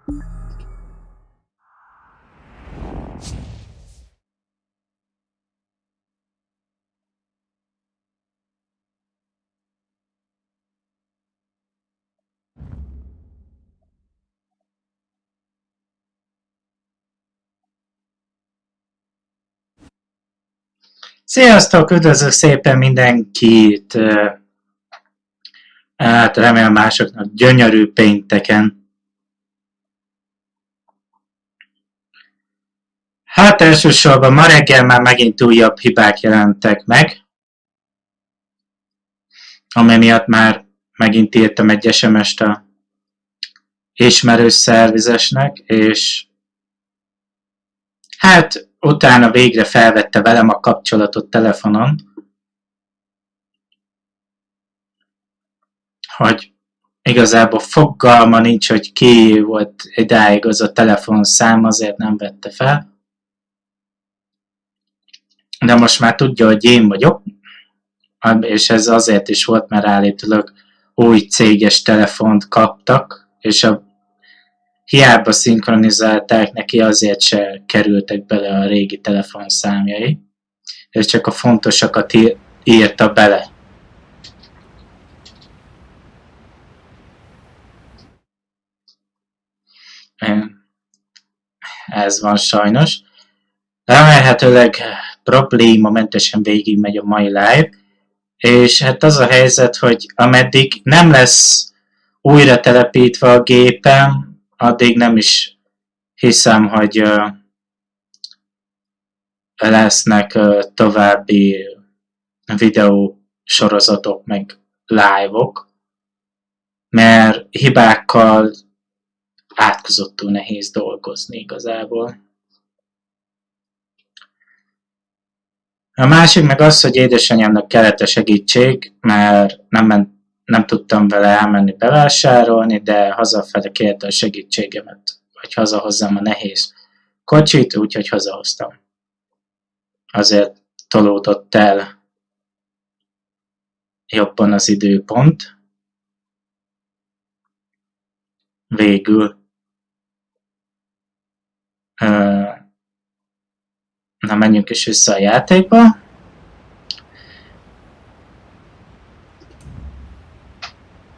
Sziasztok, üdvözlök szépen mindenkit! Hát remélem másoknak gyönyörű pénteken. Hát elsősorban ma reggel már megint újabb hibák jelentek meg, ami miatt már megint írtam egy SMS-t a ismerős szervizesnek, és hát utána végre felvette velem a kapcsolatot telefonon, hogy igazából fogalma nincs, hogy ki volt idáig az a telefonszám, azért nem vette fel. De most már tudja, hogy én vagyok, és ez azért is volt, mert állítólag új céges telefont kaptak, és hiába szinkronizálták neki, azért se kerültek bele a régi telefonszámjai, és csak a fontosakat írta bele. Ez van sajnos. Remélhetőleg problémamentesen végig megy a mai live, és hát az a helyzet, hogy ameddig nem lesz újra telepítve a gépem, addig nem is hiszem, hogy lesznek további videó sorozatok meg live-ok, mert hibákkal átkozottul nehéz dolgozni igazából. A másik meg az, hogy édesanyámnak kellett a segítség, mert nem tudtam vele elmenni bevásárolni, de hazafele kérte a segítségemet, hogy hazahozzam a nehéz kocsit, úgyhogy hazahoztam. Azért tolódott el jobban az időpont. Végül. Na, menjünk is vissza a játékba.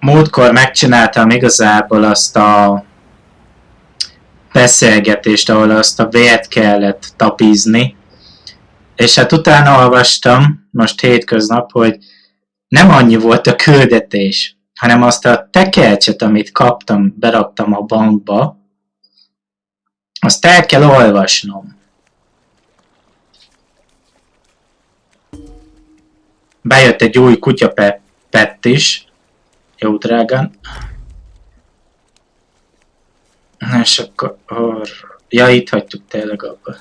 Múltkor megcsináltam igazából azt a beszélgetést, ahol azt a vért kellett tapízni, és hát utána olvastam, most hétköznap, hogy nem annyi volt a küldetés, hanem azt a tekercset, amit kaptam, beraktam a bankba, azt el kell olvasnom. Bejött egy új kutyapett is, jó drágán. És akkor... Ja, itt hagytuk tényleg abba.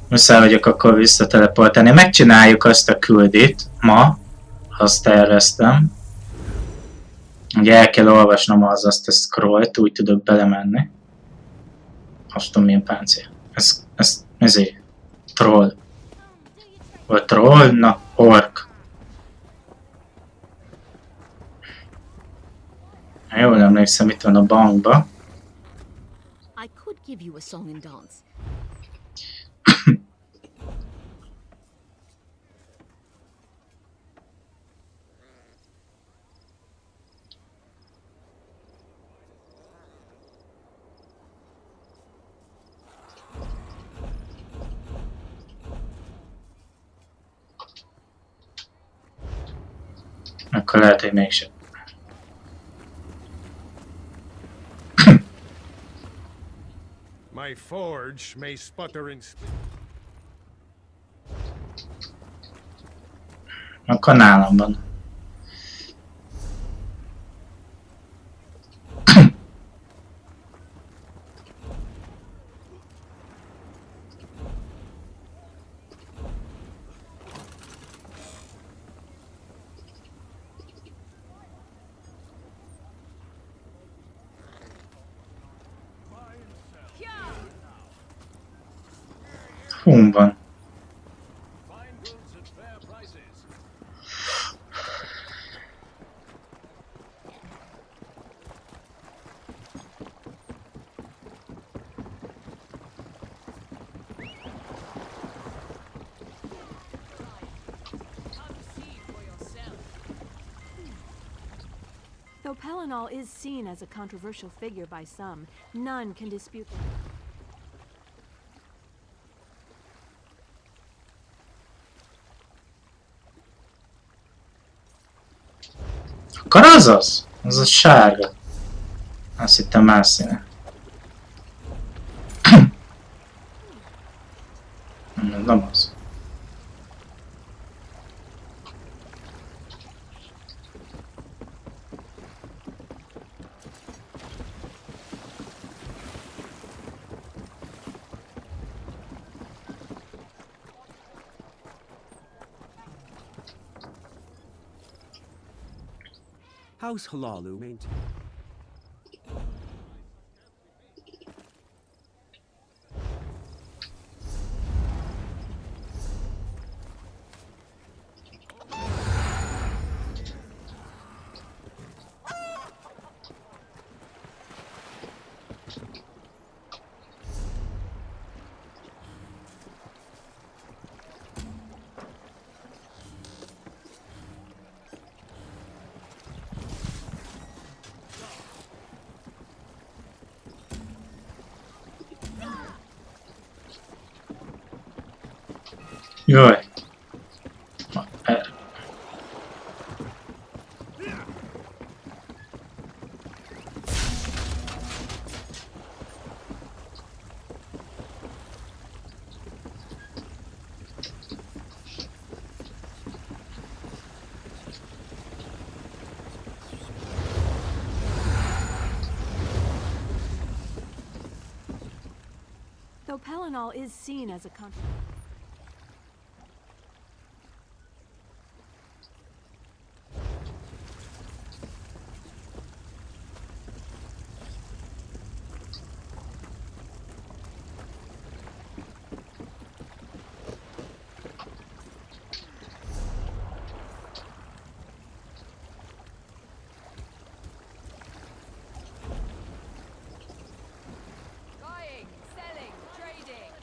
Muszáj vagyok akkor visszateleportálni. Megcsináljuk azt a küldit ma, azt terveztem. Ugye el kell olvasnom azt a scrollt, úgy tudok belemenni. Azt tudom, milyen páncél. Ez troll. Vagy troll? Na, ork. Jól emlékszem, itt van a bankba. I could give you a song and dance. Akkor lehet, hogy mégsem. My forge may sputter and Akkor nálam van. Hum van. Fine goods at fair prices. Though Pellinol is seen as a controversial figure by some, none can dispute that. Akkor az az? Az a sárga. Azt hittem más színe. Nem az. How's Halalu maintained? Jaj. Though Pellinol is seen as a controversial... Buying, selling, trading.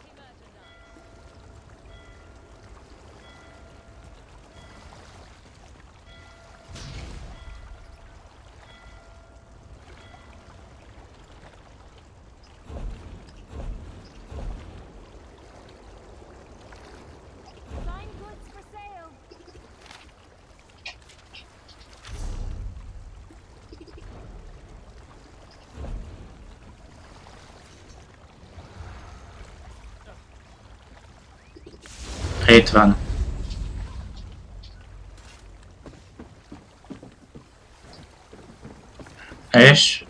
Fine goods for sale. Itt van. És?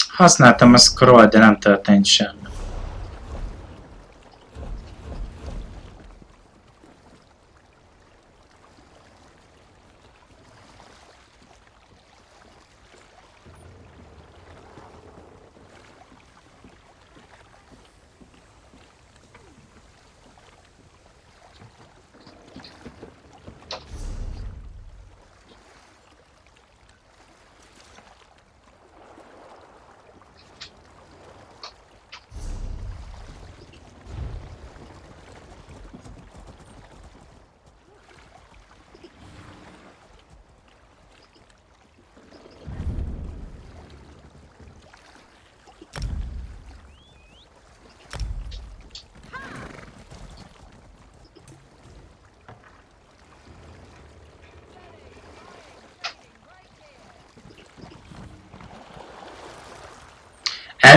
Használtam a scroll, de nem történt semmi.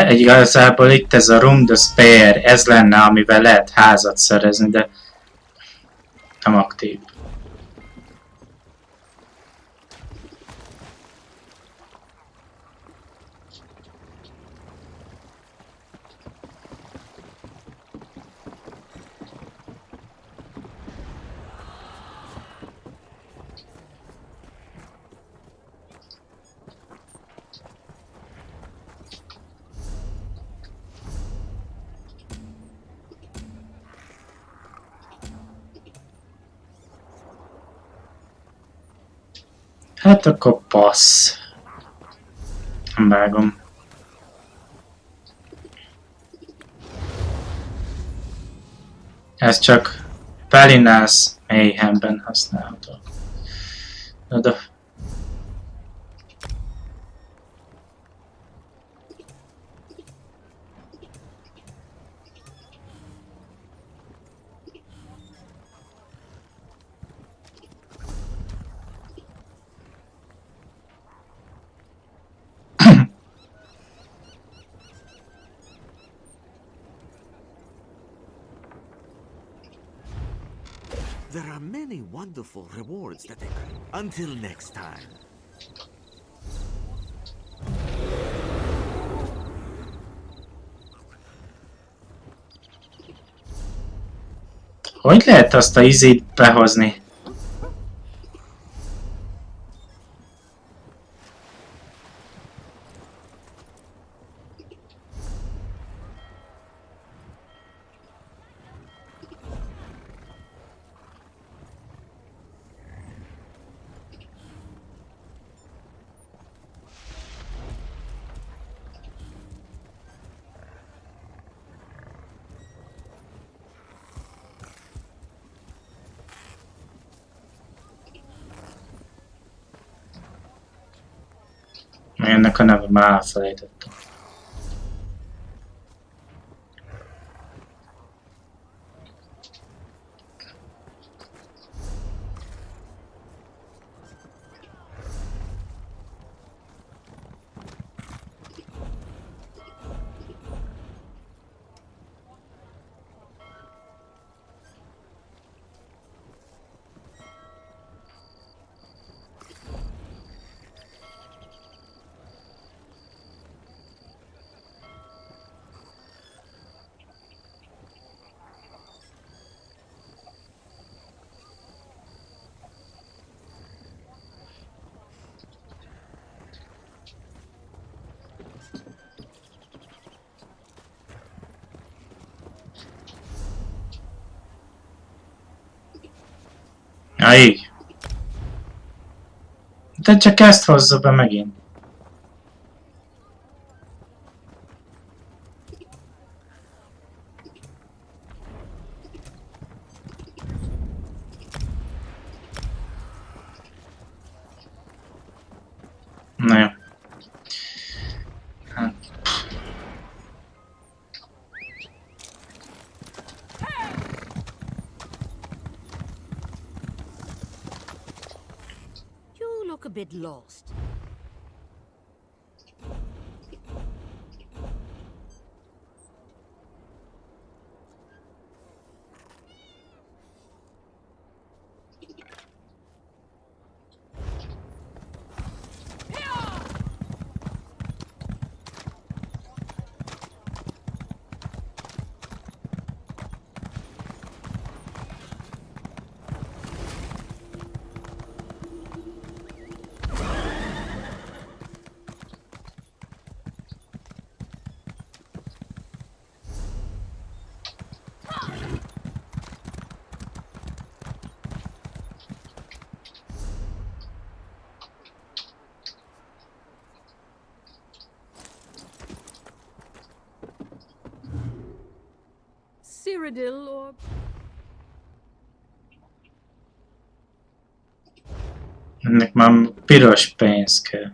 Igazából itt ez a Room the Spare, ez lenne, amivel lehet házat szerezni, de nem aktív. Hát akkor passz. Nem vágom. Ez csak Pelinász Mayhemben használható. Oda. There are many wonderful rewards that they can. Until next time. Hogy lehet azt a izét behozni? Ennek a neve már elfelejtettem. Ja, így. De csak ezt hozza be megint. Na jó. Hát. You look a bit lost. Cyrodiil or Ennek már piros pénz kell.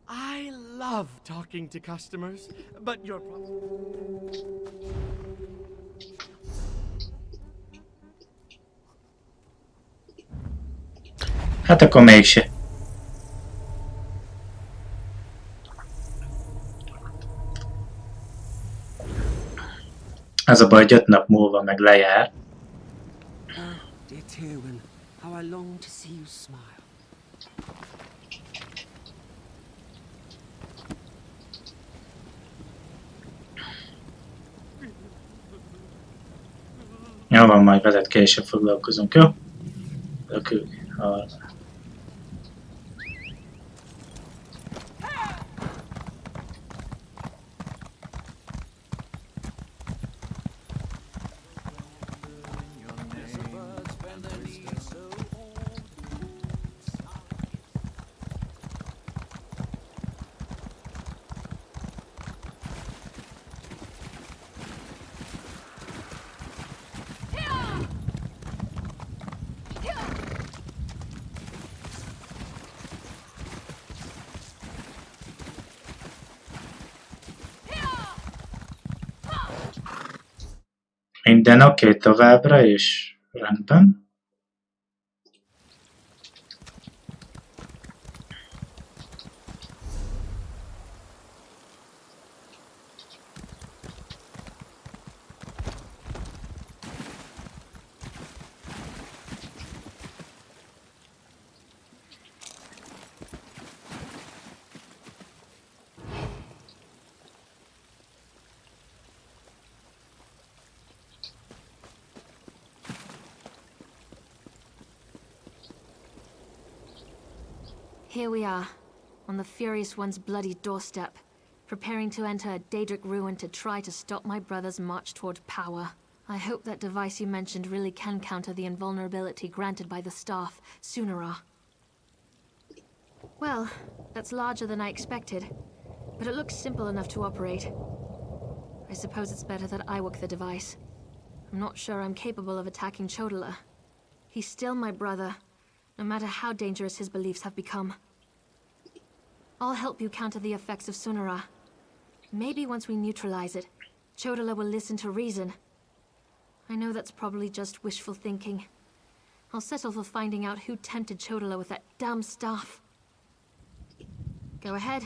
I love talking to customers, but your Hát akkor mégse. Az a baj, hogy 5 nap múlva meg lejár. dear Tywin, how I long to see you smile. Jó van, majd veled később foglalkozunk, jó? Lökülni. Minden oké továbbra is. Rendben. Here we are, on the Furious One's bloody doorstep, preparing to enter a Daedric ruin to try to stop my brother's march toward power. I hope that device you mentioned really can counter the invulnerability granted by the staff, Sunara. Well, that's larger than I expected, but it looks simple enough to operate. I suppose it's better that I work the device. I'm not sure I'm capable of attacking Chodola. He's still my brother, no matter how dangerous his beliefs have become. I'll help you counter the effects of Sunara. Maybe once we neutralize it, Chodola will listen to reason. I know that's probably just wishful thinking. I'll settle for finding out who tempted Chodola with that damn staff. Go ahead.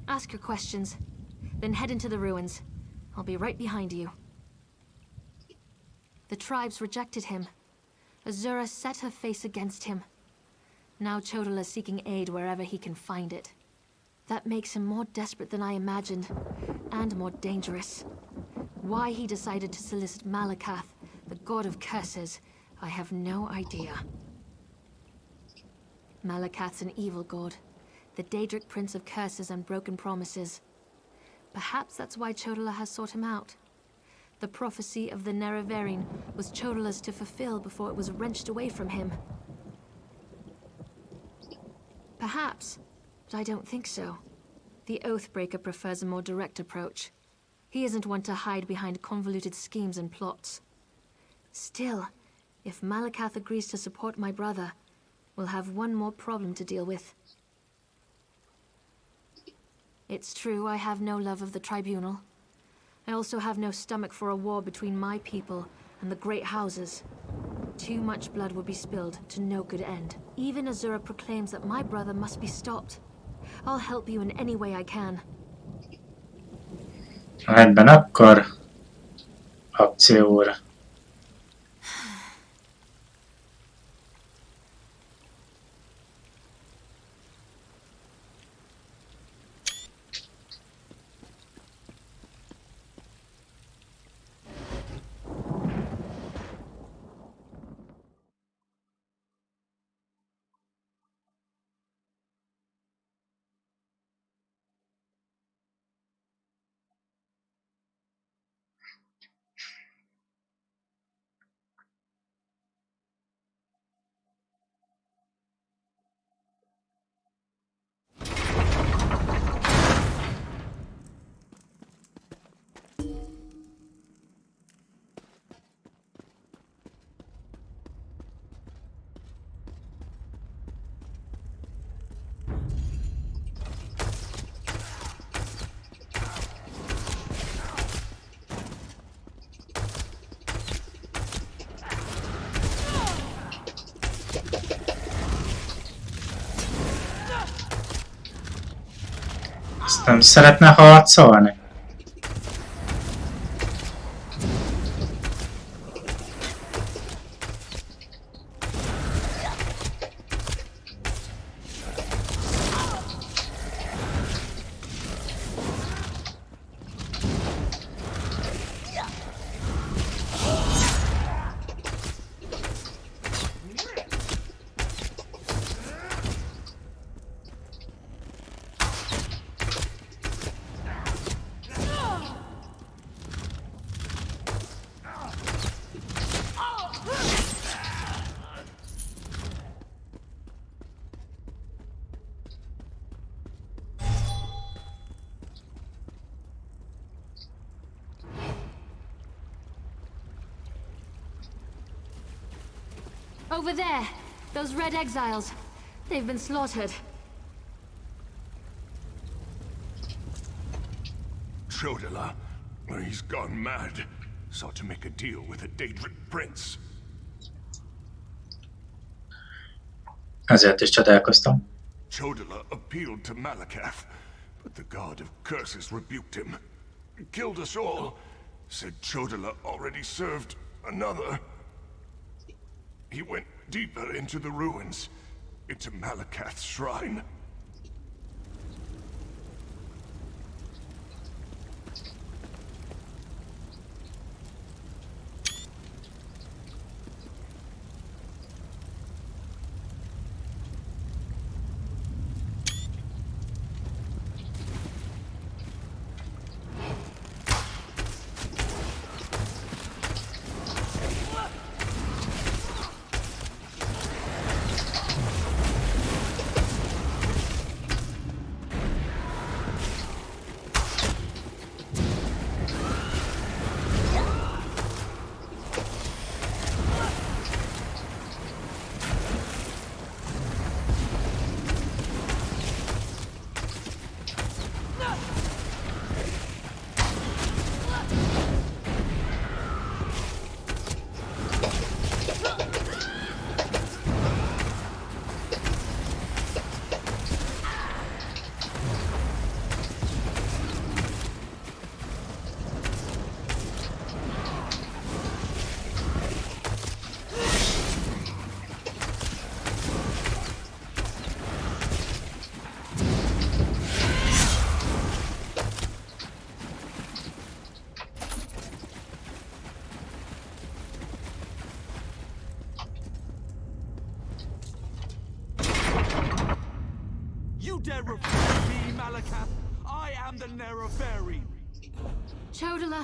Ask your questions. Then head into the ruins. I'll be right behind you. The tribes rejected him. Azura set her face against him. Now Chodola's seeking aid wherever he can find it. That makes him more desperate than I imagined, and more dangerous. Why he decided to solicit Malakath, the god of curses, I have no idea. Malakath's an evil god, the Daedric prince of curses and broken promises. Perhaps that's why Chodola has sought him out. The prophecy of the Nerevarine was Chodola's to fulfill before it was wrenched away from him. Perhaps, but I don't think so. The Oathbreaker prefers a more direct approach. He isn't one to hide behind convoluted schemes and plots. Still, if Malakath agrees to support my brother, we'll have one more problem to deal with. It's true I have no love of the Tribunal. I also have no stomach for a war between my people and the Great Houses. Too much blood would be spilled to no good end. Even Azura proclaims that my brother must be stopped. I'll help you in any way I can. Rendben, akkor akcióra. Azt nem szeretne harcolni? Over there! Those red exiles. They've been slaughtered. Chodola? He's gone mad. sought to make a deal with a Daedric prince. Ezért is csodálkoztam. Chodala appealed to Malakath, but the god of curses rebuked him. Killed us all. Said Chodala already served another. He went deeper into the ruins, into Malakath's shrine. You dare refuse me, Malakath? I am the Nereferi. Chodala,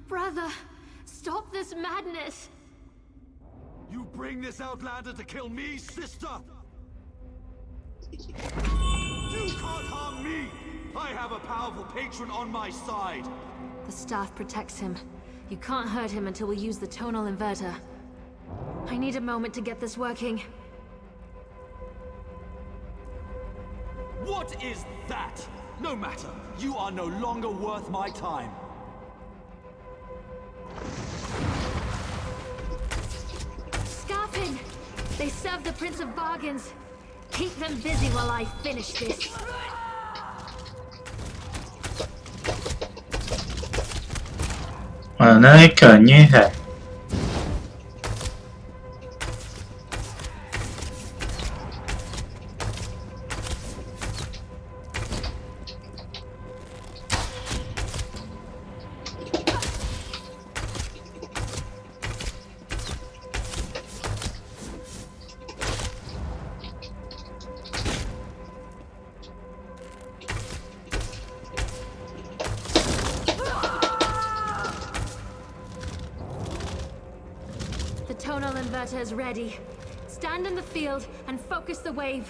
brother, stop this madness. You bring this outlander to kill me, sister? You can't harm me! I have a powerful patron on my side. The staff protects him. You can't hurt him until we use the tonal inverter. I need a moment to get this working. What is that? No matter. You are no longer worth my time. Scarping! They serve the Prince of Bargains. Keep them busy while I finish this. Olyan elég könnyű, he? The tonal inverter is ready. Stand in the field and focus the wave.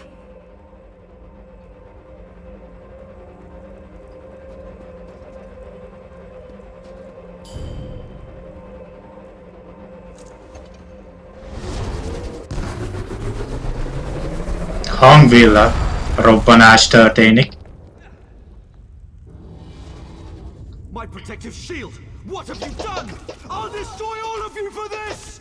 Hangvilla robbanás történik. My protective shield! What have you done? I'll destroy all of you for this!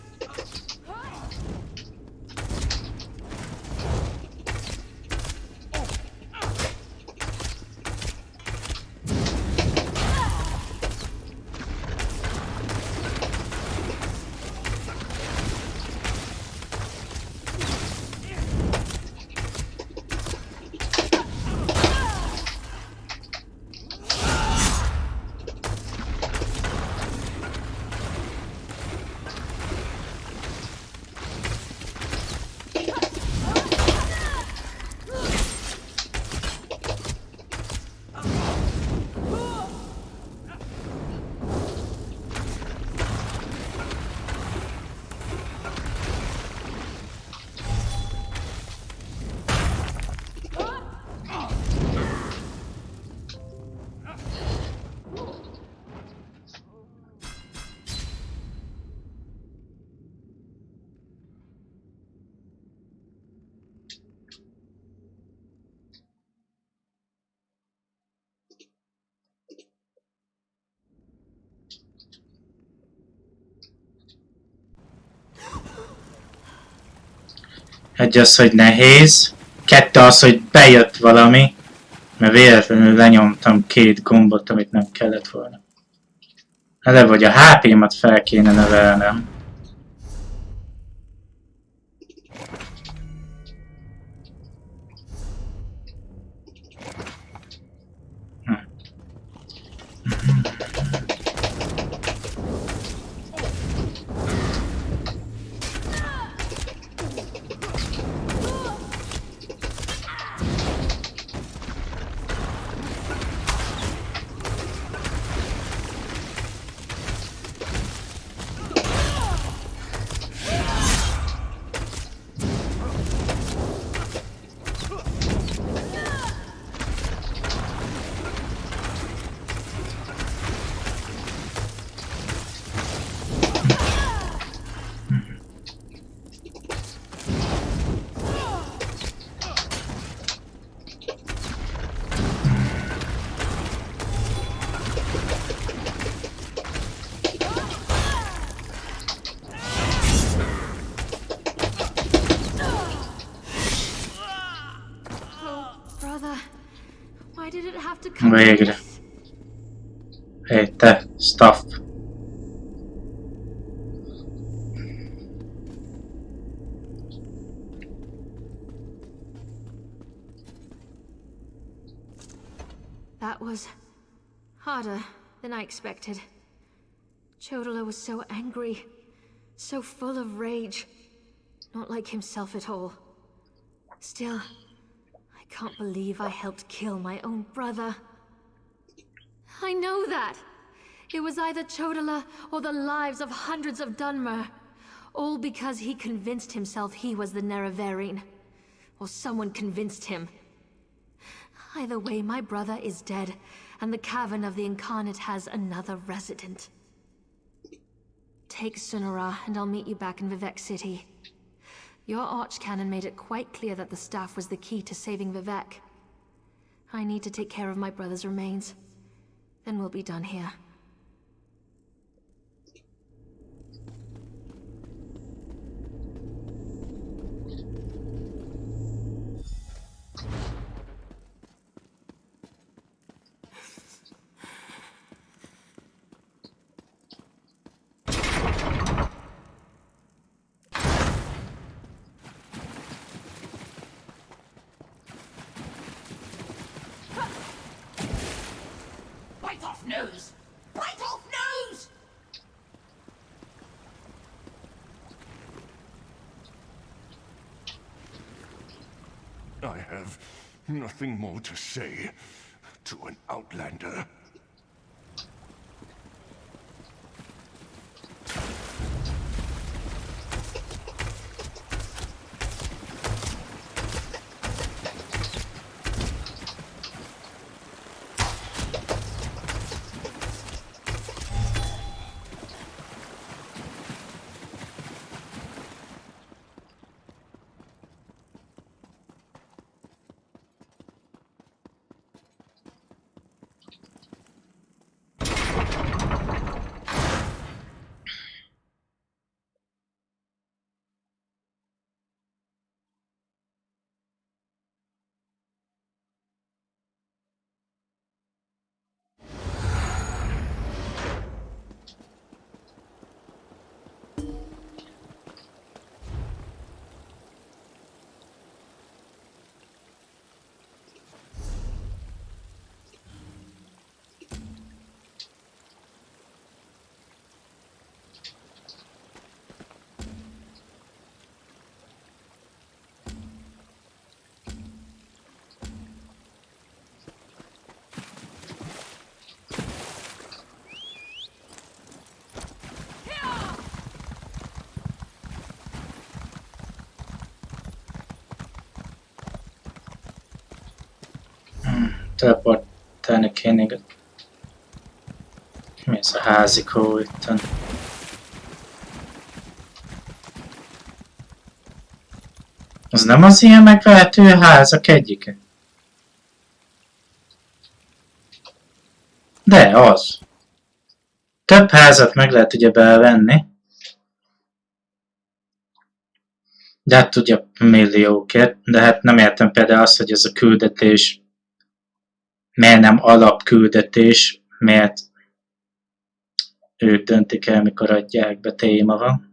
Egy az, hogy nehéz. 2 az, hogy bejött valami. Mert véletlenül lenyomtam 2 gombot, amit nem kellett volna. Eleve, hogy a HP-mat fel kéne növelnem. Végre. Hé, te, stuff. That was harder than I expected. Chodala was so angry, so full of rage, not like himself at all. Still, I can't believe I helped kill my own brother. I know that! It was either Chodala or the lives of hundreds of Dunmer. All because he convinced himself he was the Nerevarine. Or someone convinced him. Either way, my brother is dead, and the Cavern of the Incarnate has another resident. Take Sunara, and I'll meet you back in Vivek City. Your Archcanon made it quite clear that the staff was the key to saving Vivek. I need to take care of my brother's remains. Then we'll be done here. Nose! Bite off nose! I have nothing more to say to an outlander. Teleportálni kéne. Mi ez a házikó itten? Az nem az ilyen megvehető házak egyike? De az. Több házat meg lehet ugye belvenni. De hát tudja milliókért, de hát nem értem például azt, hogy ez a küldetés miért nem alapküldetés, miért ők döntik el, mikor adják be, téma van.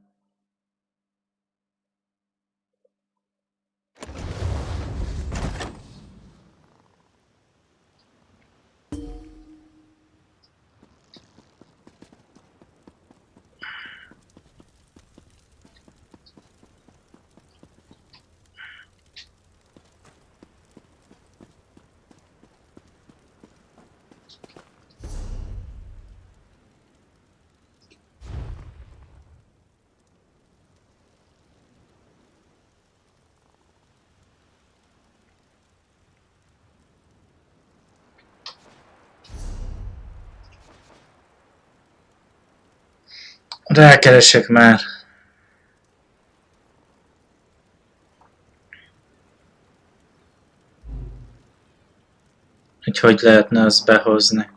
Rákeresek már. Hogy lehetne azt behozni.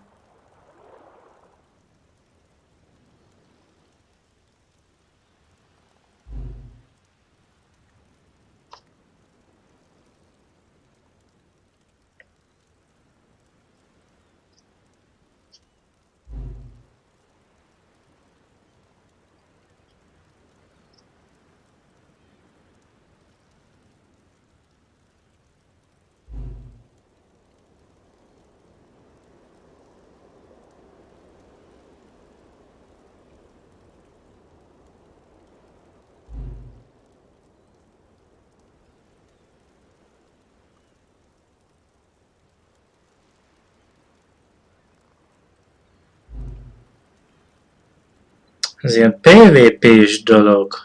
Ez ilyen PvP-s dolog.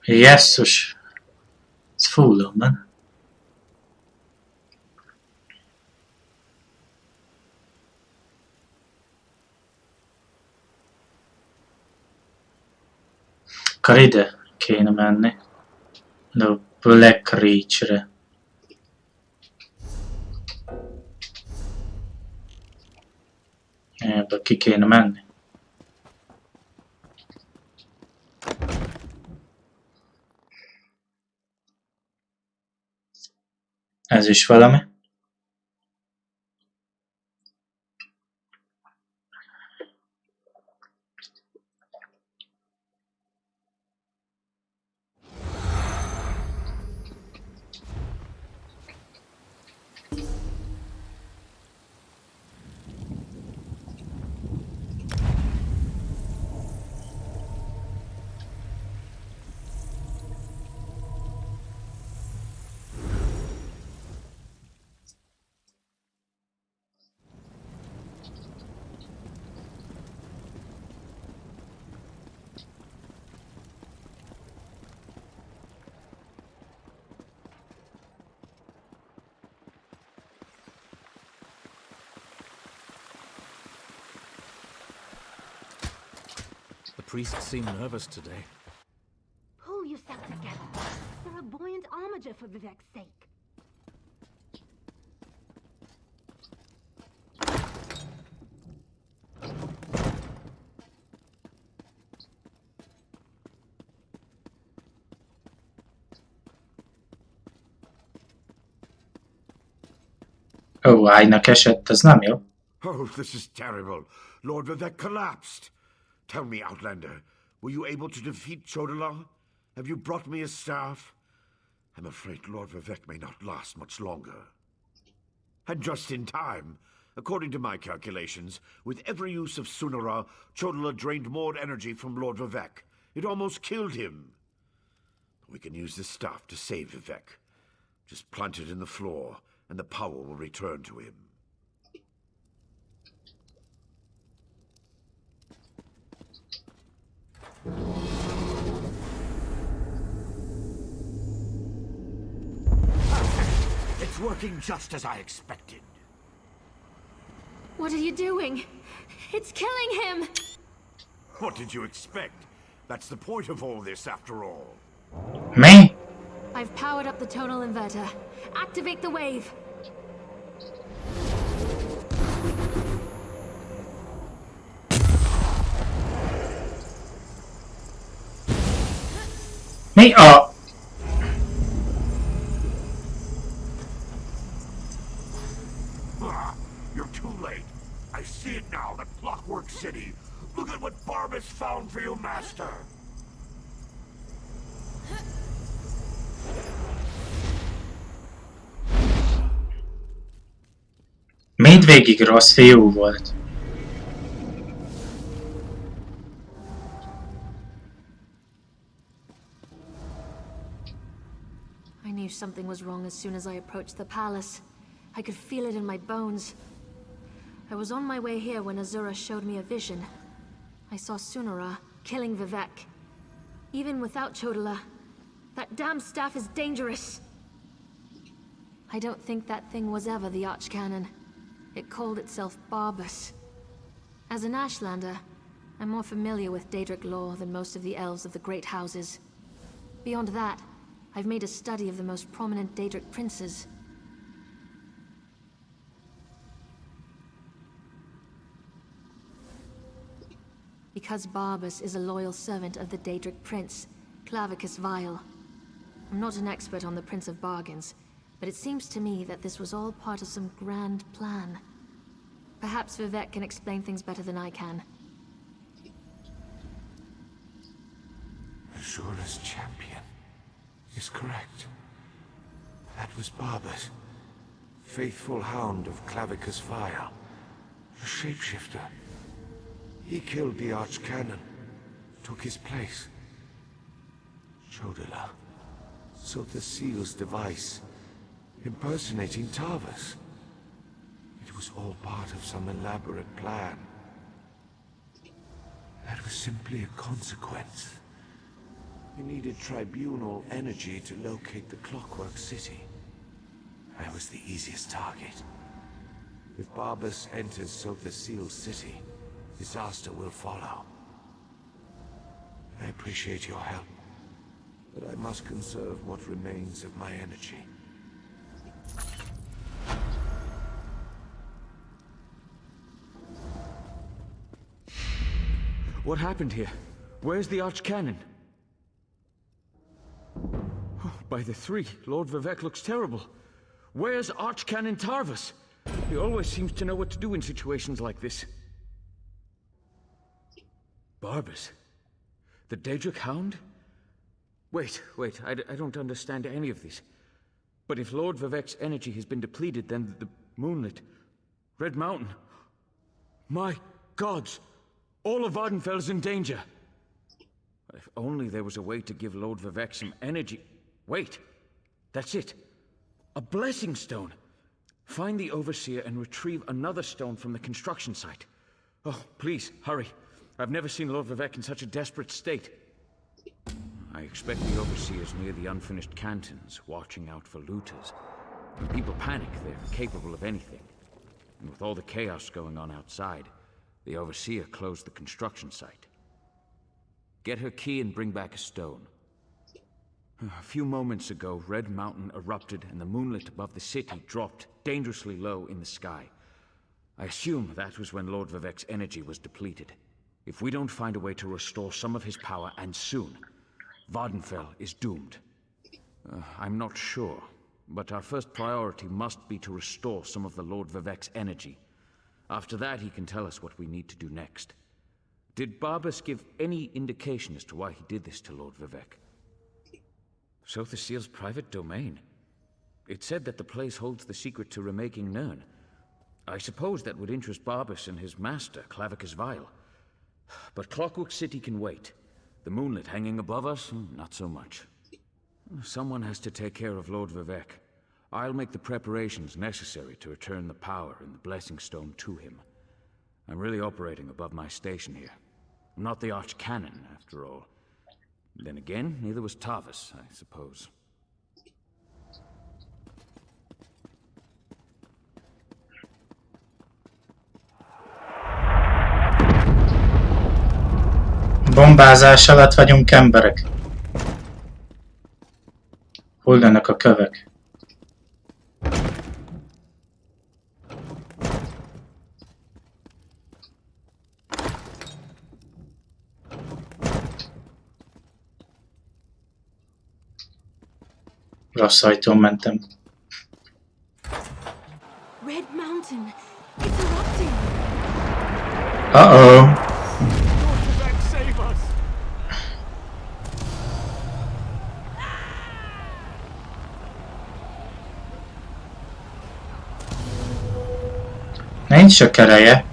Jesszus! Ez fullon van. Akkor ide kéne menni. De Black Reach-re. Ebből ki kéne menni. Ez is valami. priests seem nervous today. Pull yourself together. They're a buoyant armiger for Vivek's sake. Ó, Ájnak esett, az nem jó. Oh, this is terrible. Lord Vivek collapsed. Tell me, Outlander, were you able to defeat Chodala? Have you brought me his staff? I'm afraid Lord Vivek may not last much longer. And just in time. According to my calculations, with every use of Sunara, Chodala drained more energy from Lord Vivek. It almost killed him. We can use this staff to save Vivek. Just plant it in the floor, and the power will return to him. It's working just as I expected. What are you doing? It's killing him! What did you expect? That's the point of all this, after all. Mi? I've powered up the tonal inverter. Activate the wave. Mi a... You're too late. I see it now, the Clockwork City. Look at what Barbas found for you, Master. Mindvégig rossz fiú volt. I knew something was wrong as soon as I approached the palace. I could feel it in my bones. I was on my way here when Azura showed me a vision. I saw Sunara killing Vivek. Even without Chodala, that damn staff is dangerous. I don't think that thing was ever the Archcanon. It called itself Barbas. As an Ashlander, I'm more familiar with Daedric lore than most of the elves of the Great Houses. Beyond that, I've made a study of the most prominent Daedric princes. Because Barbas is a loyal servant of the Daedric prince, Clavicus Vile. I'm not an expert on the Prince of Bargains, but it seems to me that this was all part of some grand plan. Perhaps Vivek can explain things better than I can. Azura's champion is correct. That was Barbas, faithful hound of Clavicus Vile, a shapeshifter. He killed the Archcanon, took his place. Chodala sought the seal's device, impersonating Tarvas. It was all part of some elaborate plan. That was simply a consequence. We needed tribunal energy to locate the Clockwork City. I was the easiest target. If Barbas enters Sotha Seal's city, disaster will follow. I appreciate your help, but I must conserve what remains of my energy. What happened here? Where's the Archcanon? Oh, by the three, Lord Vivek looks terrible. Where's Archcanon Tarvas? He always seems to know what to do in situations like this. Barbas? The Daedric Hound? Wait, I don't understand any of this. But if Lord Vivek's energy has been depleted, then the Moonlit, Red Mountain... My gods! All of Vardenfell's in danger! If only there was a way to give Lord Vivek some energy... Wait! That's it! A blessing stone! Find the Overseer and retrieve another stone from the construction site. Oh, please, hurry. I've never seen Lord Vivek in such a desperate state. I expect the Overseer's near the unfinished cantons, watching out for looters. When people panic, they're capable of anything. And with all the chaos going on outside, the Overseer closed the construction site. Get her key and bring back a stone. A few moments ago, Red Mountain erupted and the moonlit above the city dropped dangerously low in the sky. I assume that was when Lord Vivek's energy was depleted. If we don't find a way to restore some of his power, and soon, Vardenfell is doomed. I'm not sure, but our first priority must be to restore some of the Lord Vivek's energy. After that, he can tell us what we need to do next. Did Barbas give any indication as to why he did this to Lord Vivek? Sotha Seal's private domain. It said that the place holds the secret to remaking Nirn. I suppose that would interest Barbas and his master, Clavicus Vile. But Clockwork City can wait. The moonlit hanging above us, not so much. Someone has to take care of Lord Vivek. I'll make the preparations necessary to return the power and the Blessing Stone to him. I'm really operating above my station here. I'm not the Archcanon, after all. Then again, neither was Tavis, I suppose. Bombázás alatt vagyunk, emberek. Hullanak a kövek. Rossz ajtón mentem. Red Mountain. It's erupting. Uh-oh. Save us! Nincs sok ereje.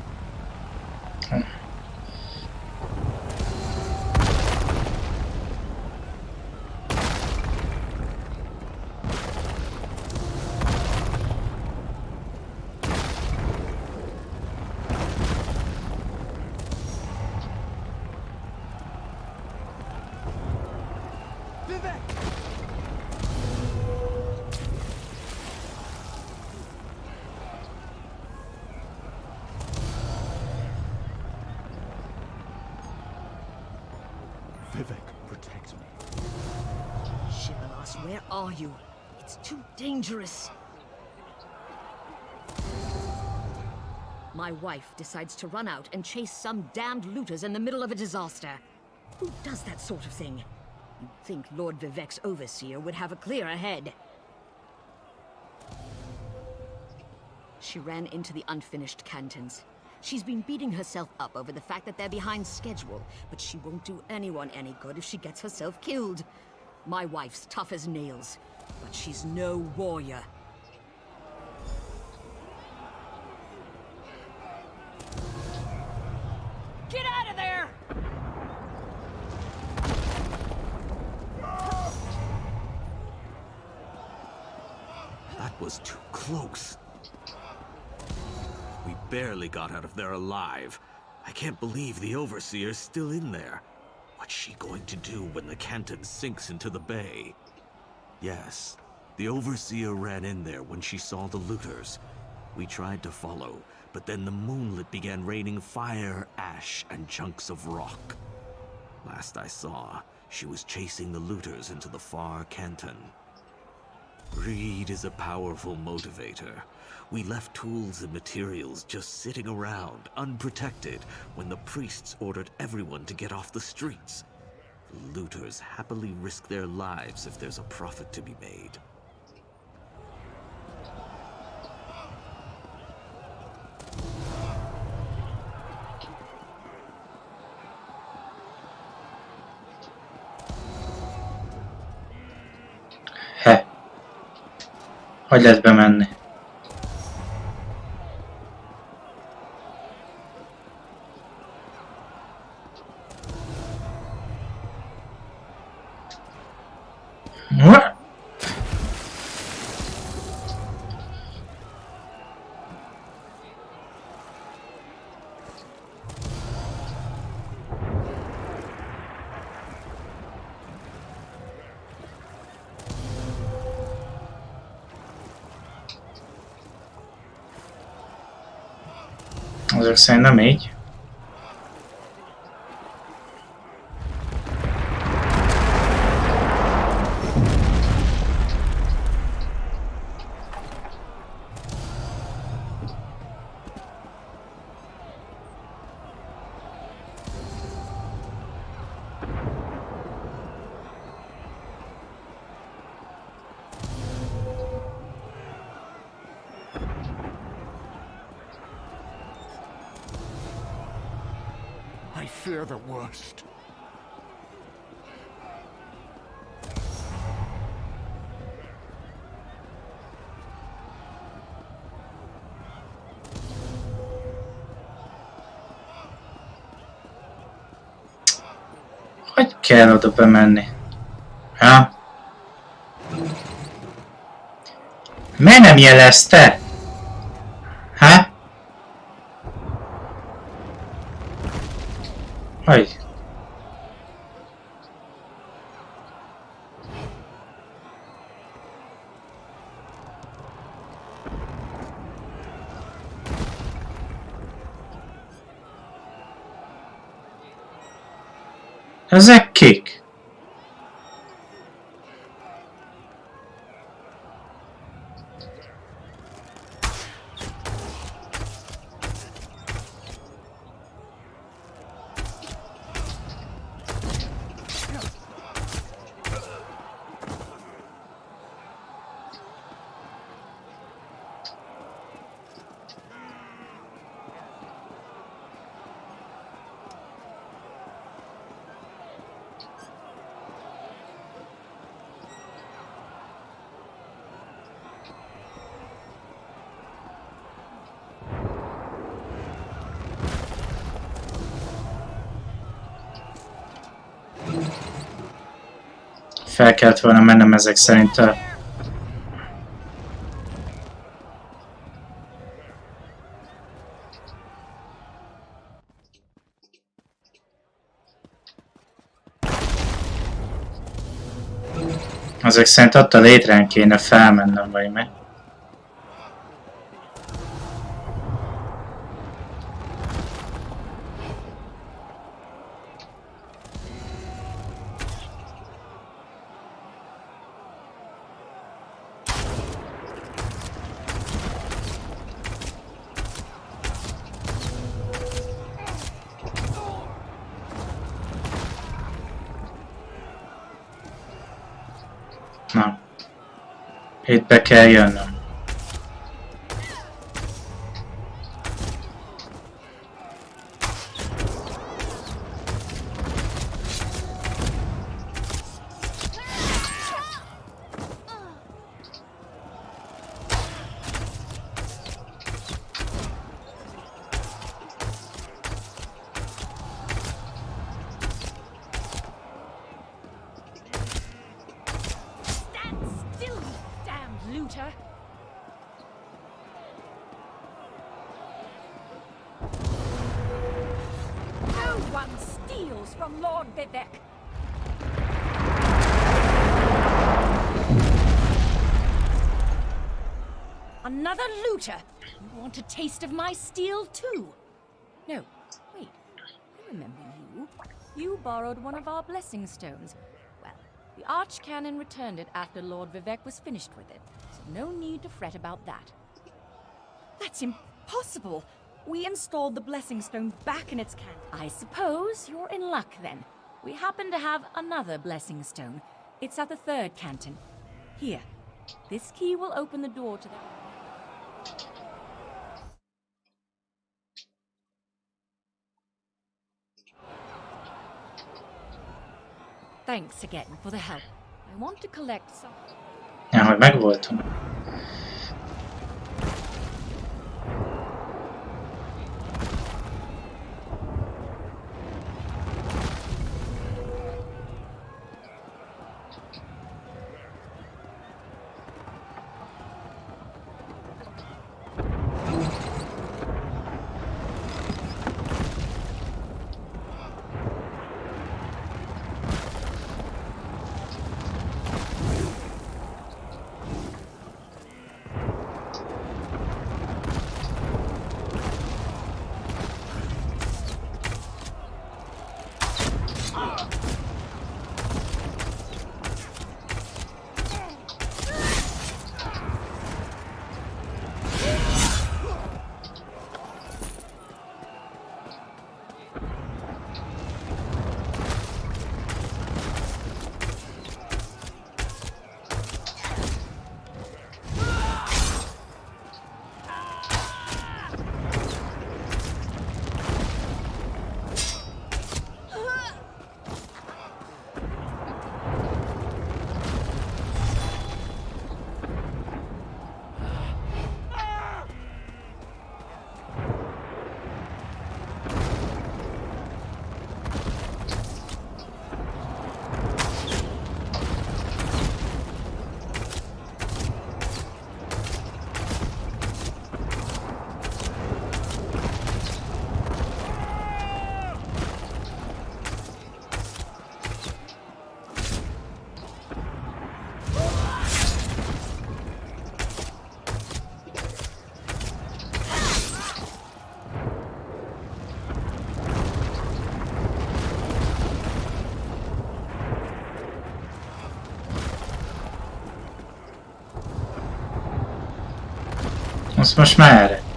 Vivek, protect me. Shivalas, where are you? It's too dangerous. My wife decides to run out and chase some damned looters in the middle of a disaster. Who does that sort of thing? You'd think Lord Vivek's overseer would have a clearer head. She ran into the unfinished cantons. She's been beating herself up over the fact that they're behind schedule, but she won't do anyone any good if she gets herself killed. My wife's tough as nails, but she's no warrior. Get out of there! That was too close. We barely got out of there alive. I can't believe the Overseer's still in there. What's she going to do when the Canton sinks into the bay? Yes, the Overseer ran in there when she saw the looters. We tried to follow, but then the moonlit began raining fire, ash, and chunks of rock. Last I saw, she was chasing the looters into the far Canton. Greed is a powerful motivator. We left tools and materials just sitting around, unprotected, when the priests ordered everyone to get off the streets. The looters happily risk their lives if there's a profit to be made. He. Hogy lehet bemenni? What? Ezek szerint nem így. fear the worst. Hogy kell oda bemenni? Ja. Miért nem jelezte? Hát? Hogy? Ezek kik? Fel kellett volna mennem ezek szerint a... Ezek szerint ott a létrán kéne felmennem, vagy mi? Na. Itt be kell jönnöm. From Lord Vivek. Another looter! You want a taste of my steel too? No, wait. I remember you. You borrowed one of our blessing stones. Well, the Archcanon returned it after Lord Vivek was finished with it, so no need to fret about that. That's impossible! We installed the Blessing Stone back in its canton. I suppose you're in luck then. We happen to have another Blessing Stone. It's at the third canton. Here. This key will open the door to the... Thanks again for the help. I want to collect some... Ja, hogy megvoltunk. Azt most merre?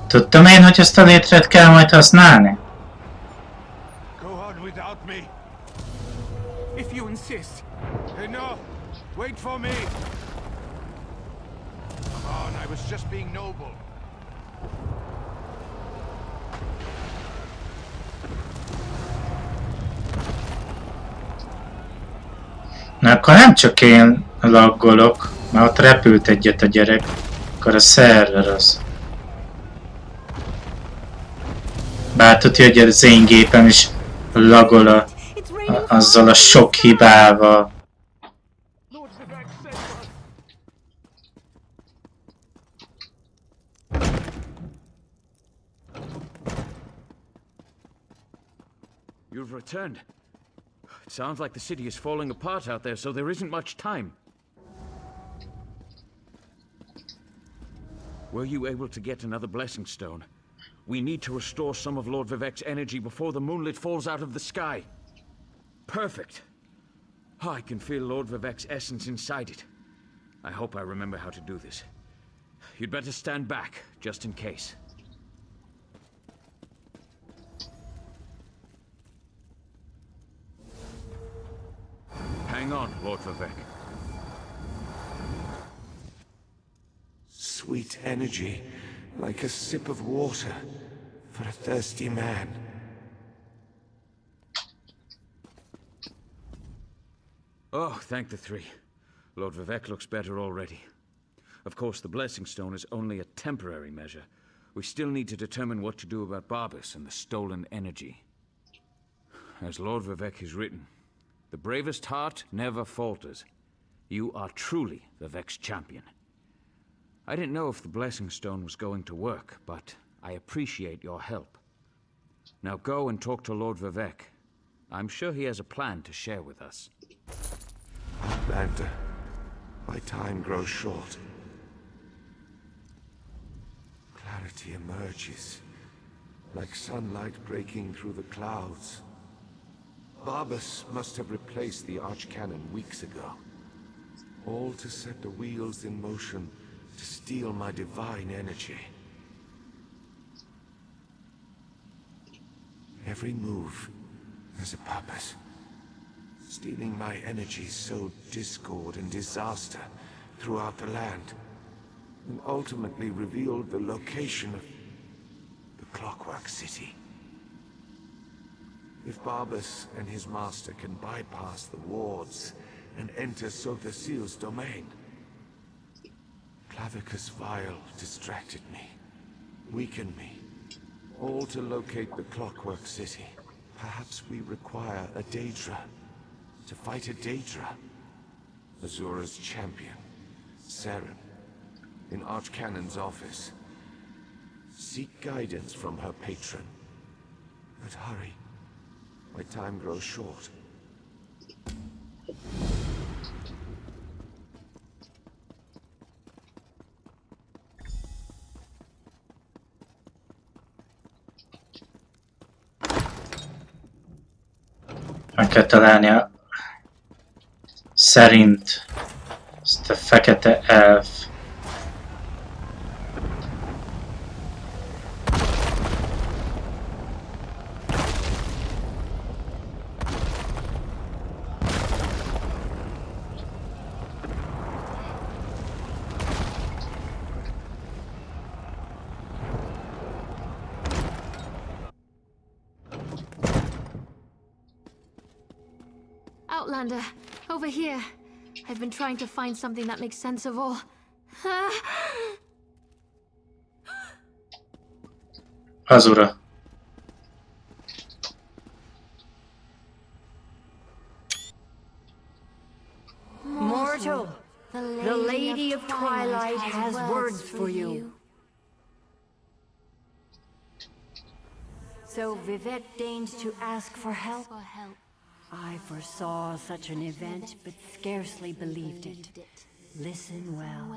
Tudtam én, hogy ezt a létret kell majd használni? Go on without me. If you insist. No, wait for me. Come on, I was just being noble. Na akkor nem csak én laggolok, mert ott repült egyet a gyerek, akkor a szerver az. Bár tudja, hogy az én gépem is lagol azzal a sok hibával. You've returned. It sounds like the city is falling apart out there, so there isn't much time. Were you able to get another blessing stone? We need to restore some of Lord Vivek's energy before the moonlit falls out of the sky. Perfect. I can feel Lord Vivek's essence inside it. I hope I remember how to do this. You'd better stand back, just in case. Hang on, Lord Vivek. Sweet energy, like a sip of water for a thirsty man. Oh, thank the three. Lord Vivek looks better already. Of course, the Blessing Stone is only a temporary measure. We still need to determine what to do about Barbas and the stolen energy. As Lord Vivek has written, the bravest heart never falters. You are truly Vivek's champion. I didn't know if the Blessing Stone was going to work, but I appreciate your help. Now go and talk to Lord Vivek. I'm sure he has a plan to share with us. Outlander, my time grows short. Clarity emerges, like sunlight breaking through the clouds. Barbas must have replaced the Archcannon weeks ago. All to set the wheels in motion to steal my divine energy. Every move has a purpose. Stealing my energy sowed discord and disaster throughout the land, and ultimately revealed the location of the Clockwork City. If Barbas and his master can bypass the wards and enter Sothasir's domain. Clavicus Vile distracted me, weakened me, all to locate the Clockwork City. Perhaps we require a Daedra. To fight a Daedra. Azura's champion, Saren, in Archcannon's office. Seek guidance from her patron. But hurry. My time grows short. Meg kell találnia szerint ezt a fekete elf. Outlander, over here. I've been trying to find something that makes sense of all. Az ura. Mortal, the Lady of Twilight has words for you. So Vivek deigns to ask for help? I foresaw such an event, but scarcely believed it. Listen well,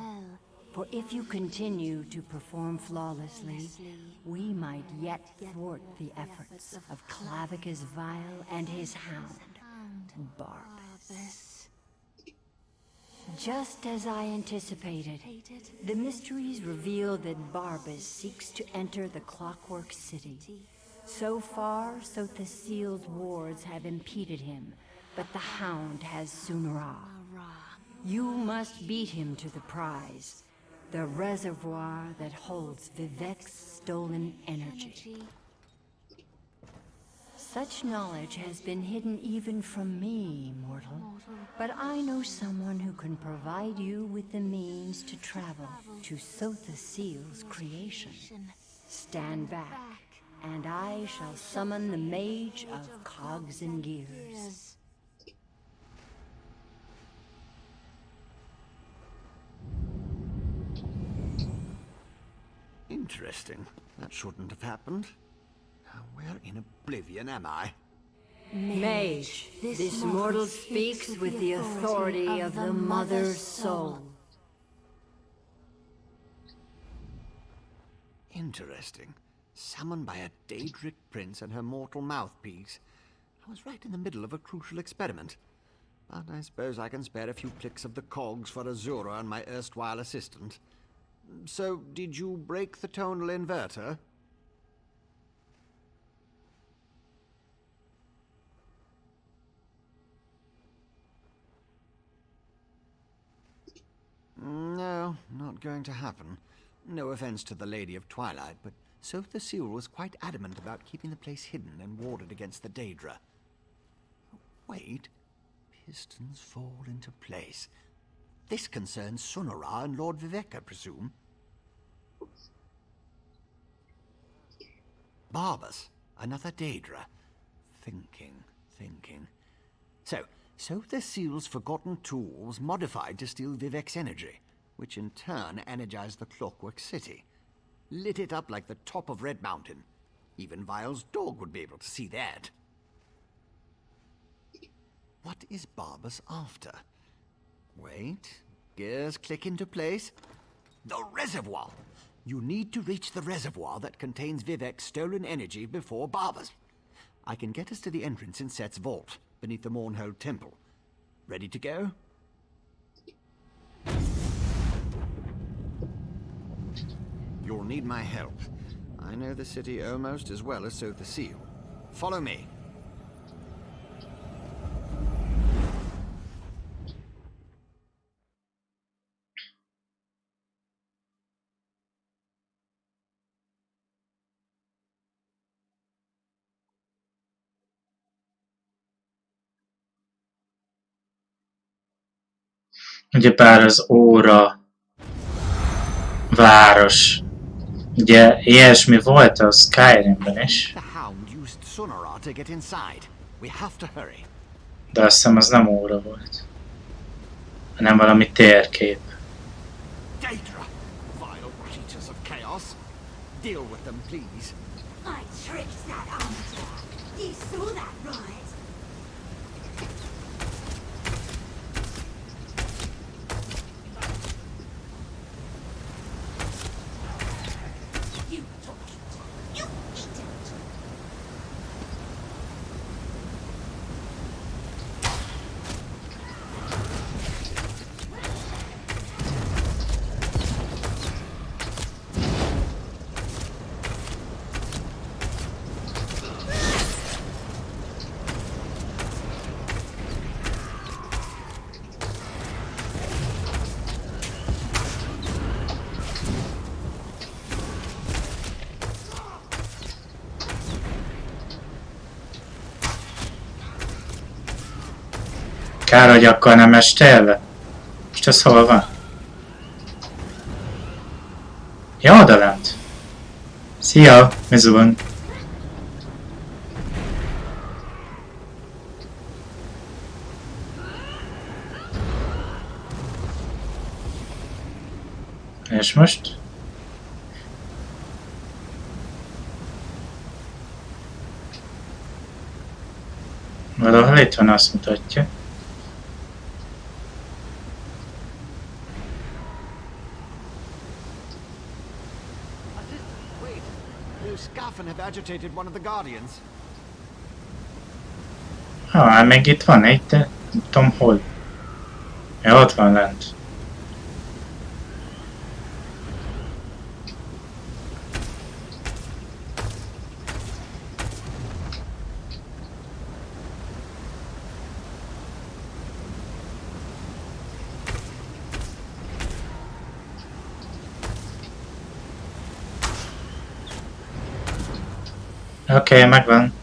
for if you continue to perform flawlessly, we might yet thwart the efforts of Clavicus Vile and his hound, Barbas. Just as I anticipated, the mysteries reveal that Barbas seeks to enter the Clockwork City. So far, Sotha's sealed wards have impeded him, but the Hound has Sunra. You must beat him to the prize, the reservoir that holds Vivek's stolen energy. Such knowledge has been hidden even from me, mortal. But I know someone who can provide you with the means to travel to Sotha Seal's creation. Stand back, and I shall summon the Mage of Cogs and Gears. Interesting. That shouldn't have happened. Now, where in oblivion am I? Mage, this mortal speaks with the authority of the Mother's soul. Interesting. Summoned by a Daedric prince and her mortal mouthpiece. I was right in the middle of a crucial experiment. But I suppose I can spare a few clicks of the cogs for Azura and my erstwhile assistant. So, did you break the tonal inverter? No, not going to happen. No offense to the Lady of Twilight, but Sotha Seal was quite adamant about keeping the place hidden and warded against the Daedra. Wait. Pistons fall into place. This concerns Sunara and Lord Vivek, I presume. Barbas, another Daedra. Thinking. So the Seal's forgotten tools modified to steal Vivek's energy, which in turn energized the Clockwork City. Lit it up like the top of Red Mountain. Even Vile's dog would be able to see that. What is Barbas after? Wait, gears click into place. The reservoir! You need to reach the reservoir that contains Vivek's stolen energy before Barbas. I can get us to the entrance in Set's vault, beneath the Mournhold Temple. Ready to go? You'll need my help. I know the city almost as well as Sotha Seal. Follow me. Ugyebár az óra város. Ugye ilyesmi volt a Skyrimben is. De azt hiszem az nem óra volt. Hanem valami térkép. Daedra, vile creatures of chaos. Deal with them, please. I tricked that armature. You saw that, right? You took it. You ate it. Kár, hogy akkor nem estél le. Most ez hol van? Ja, odalent. Szia, Mizuban. És most? Valahol itt van, azt mutatja. Wait, those Scaffen have agitated one of the Guardians. Hát még itt van egy, de nem tudom hol. Ja, ott van lent. Oké, megvan.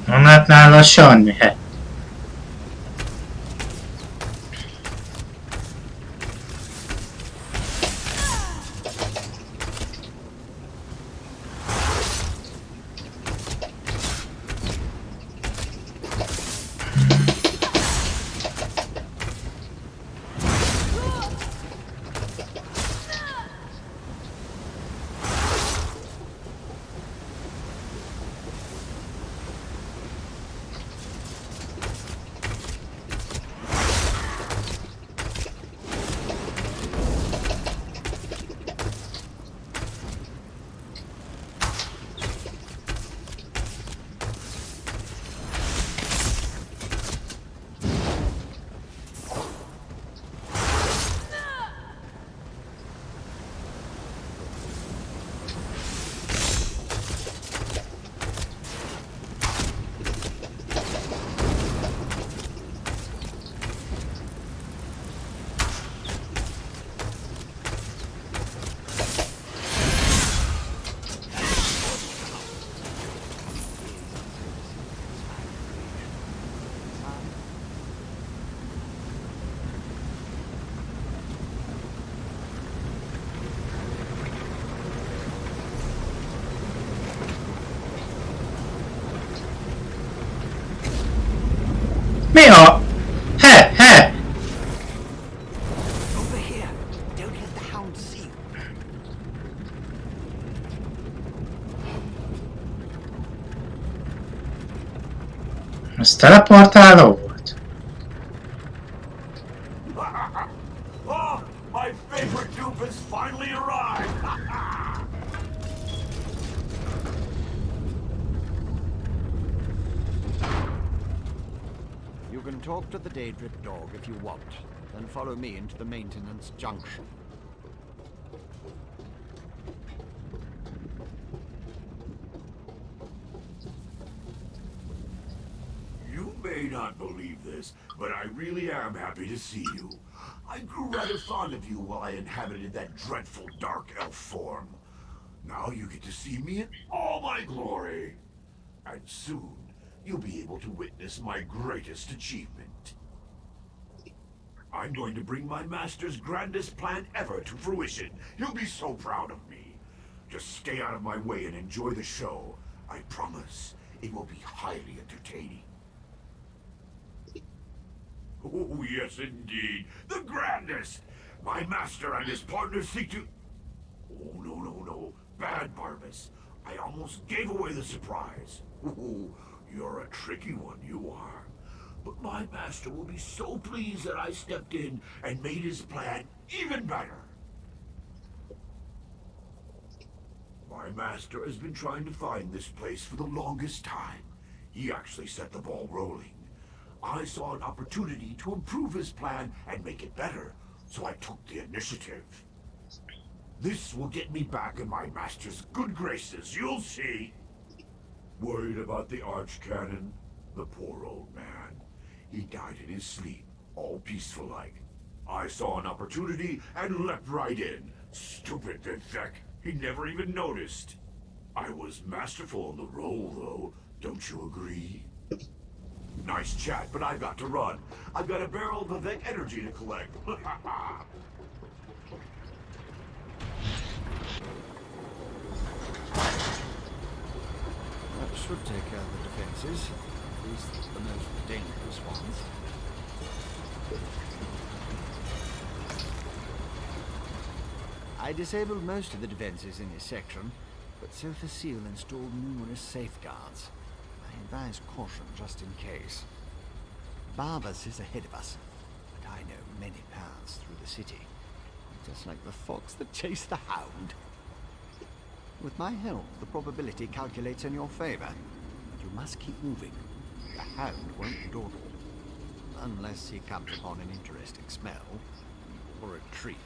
Annál lassan, mihe? Mi a... He! Over here. Don't let the hound see you. Ez teleportáló volt? Oh, my favorite dupe has finally arrived! can talk to the Daedric dog if you want, then follow me into the maintenance junction. You may not believe this, but I really am happy to see you. I grew rather fond of you while I inhabited that dreadful dark elf form. Now you get to see me in all my glory. And soon, you'll be able to witness my greatest achievement. I'm going to bring my master's grandest plan ever to fruition. He'll be so proud of me. Just stay out of my way and enjoy the show. I promise it will be highly entertaining. Oh, yes, indeed. The grandest! My master and his partners seek to... Oh, no. Bad, Barbas. I almost gave away the surprise. Oh, you're a tricky one, you are. But my master will be so pleased that I stepped in and made his plan even better. My master has been trying to find this place for the longest time. He actually set the ball rolling. I saw an opportunity to improve his plan and make it better, so I took the initiative. This will get me back in my master's good graces, you'll see. Worried about the archcanon? The poor old man. He died in his sleep, all peaceful-like. I saw an opportunity and leapt right in. Stupid Vivek. He never even noticed. I was masterful in the role, though. Don't you agree? Nice chat, but I've got to run. I've got a barrel of Vivek energy to collect. That should take care of the defenses, at least the most dangerous ones. I disabled most of the defenses in this section, but so Facile installed numerous safeguards. I advise caution just in case. Barbas is ahead of us, but I know many paths through the city, just like the fox that chased the hound. With my help, the probability calculates in your favor, but you must keep moving. The hound won't dawdle, unless he comes upon an interesting smell, or a tree.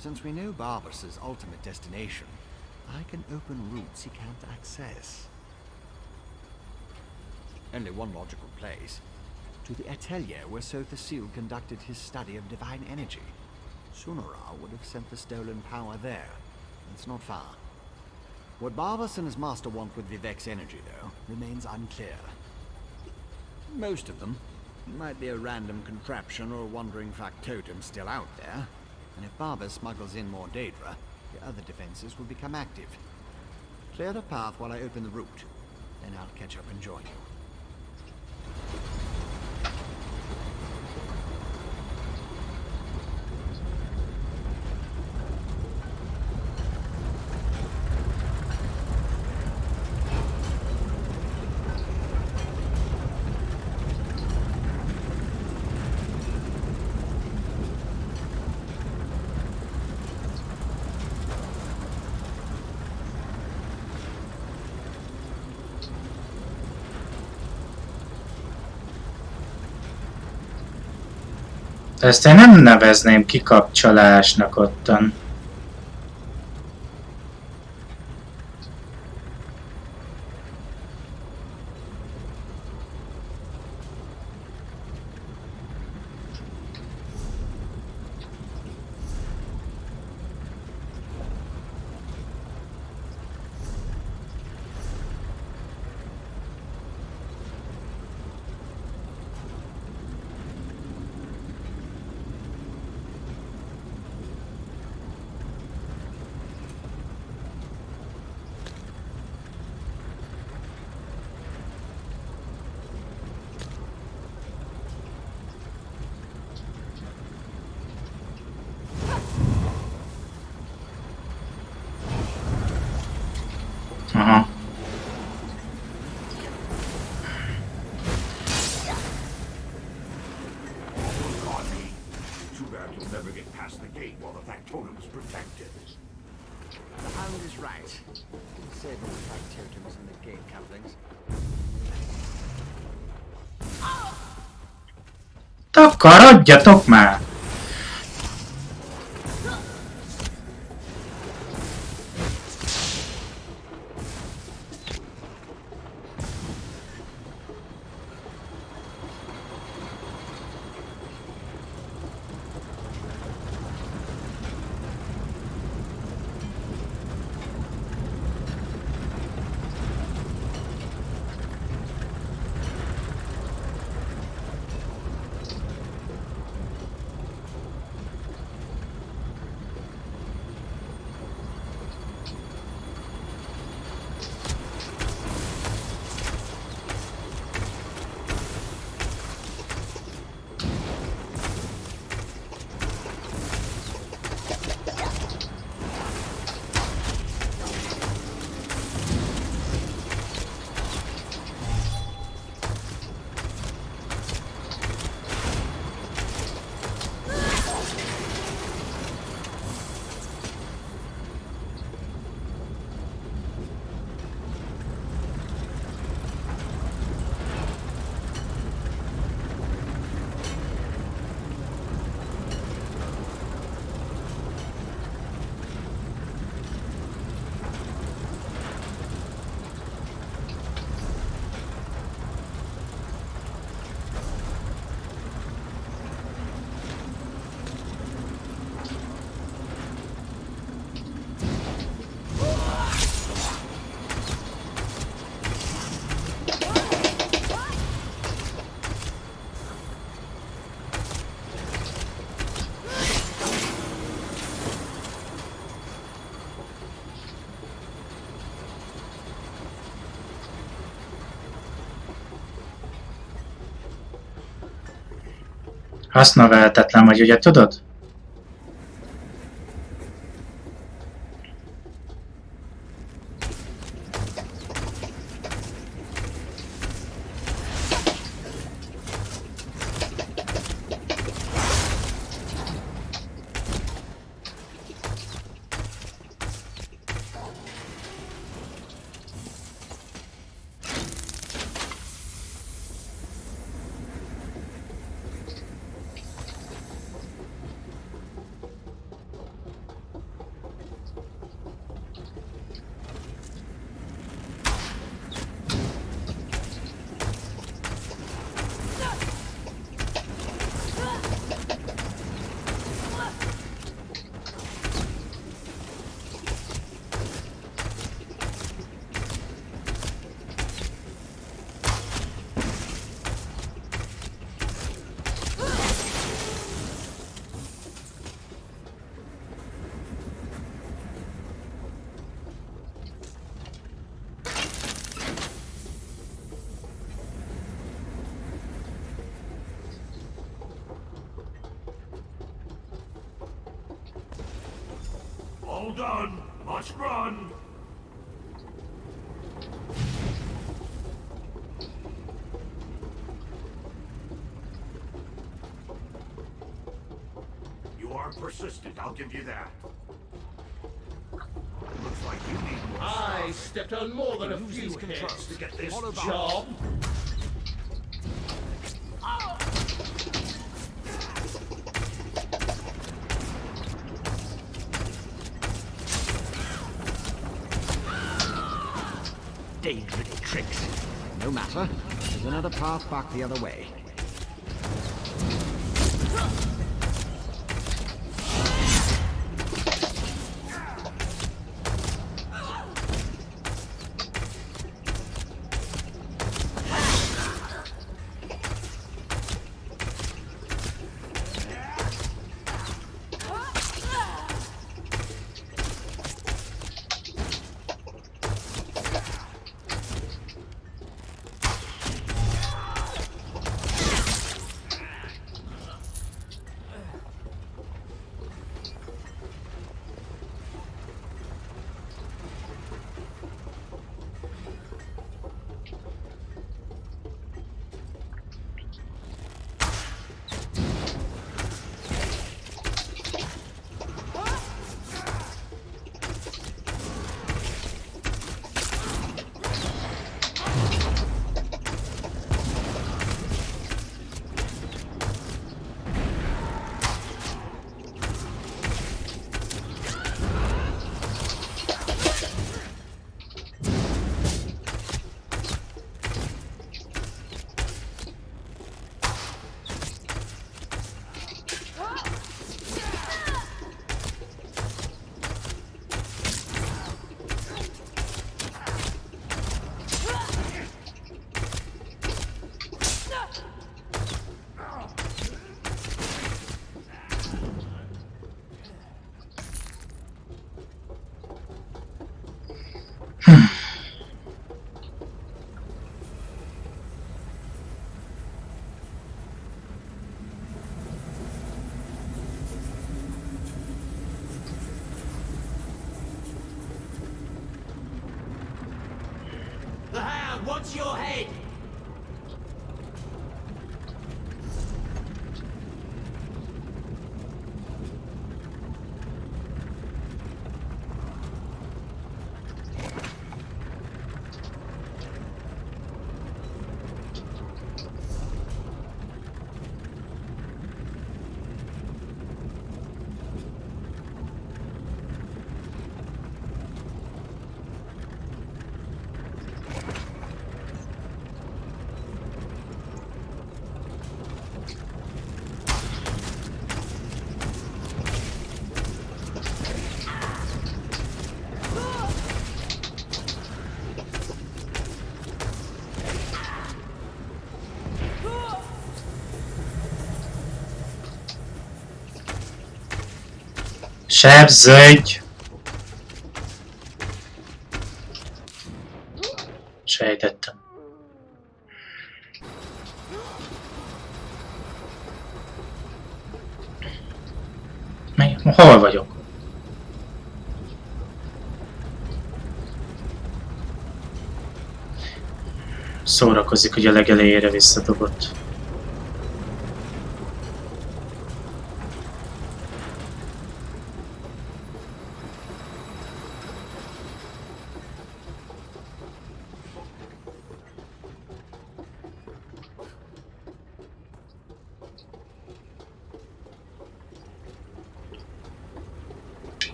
Since we know Barbas's ultimate destination, I can open routes he can't access. Only one logical place. To the atelier where Sir Facile conducted his study of divine energy. Sunara would have sent the stolen power there. It's not far. What Barbas and his master want with Vivek's energy, though, remains unclear. Most of them might be a random contraption or a wandering factotum still out there, and if Barbas smuggles in more Daedra, the other defenses will become active. Clear the path while I open the route, then I'll catch up and join you. Ezt én nem nevezném kikapcsolásnak ottan. Aha. Too bad you'll never get past the gate while the factotum is protected. The hound is right. Save all the factotums and the gate couplings. Takarodjatok már! Hasznavehetetlen vagy, ugye tudod? All done! Must run! You are persistent, I'll give you that. Looks like you need more. I stepped on more than a few heads to get this job. Dangerous tricks. No matter. There's another path back the other way. what's your head? Sebződj! Sejtettem. Hol vagyok? Szórakozik, hogy a legelejére visszadobott.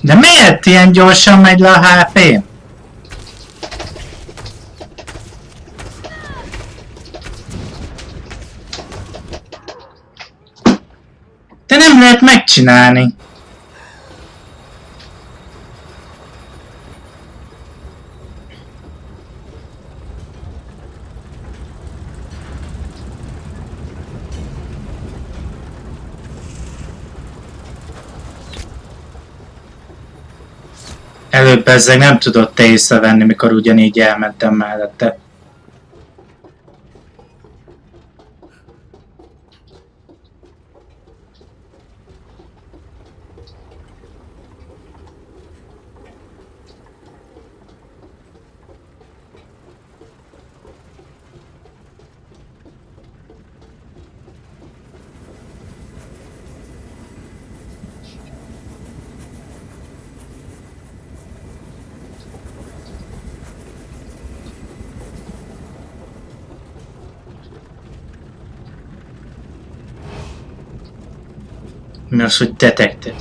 De miért ilyen gyorsan megy le a HP-n? De nem lehet megcsinálni. Előbb ezzel nem tudott észrevenni, mikor ugyanígy elmentem mellette. Mi az, hogy detected?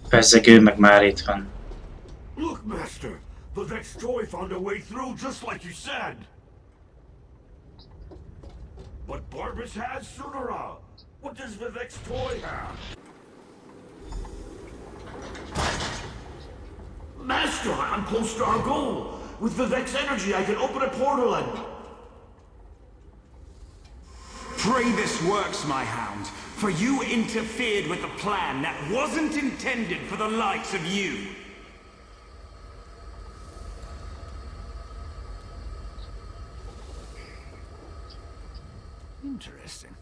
Persze, meg már itt van. Look, Master! The Vex toy found a way through just like you said! But Barbas has Sunara! What does the Vex toy have? Master, I'm close to our goal! With the Vex energy, I can open a portal and... Pray this works, my hound, for you interfered with a plan that wasn't intended for the likes of you. Interesting.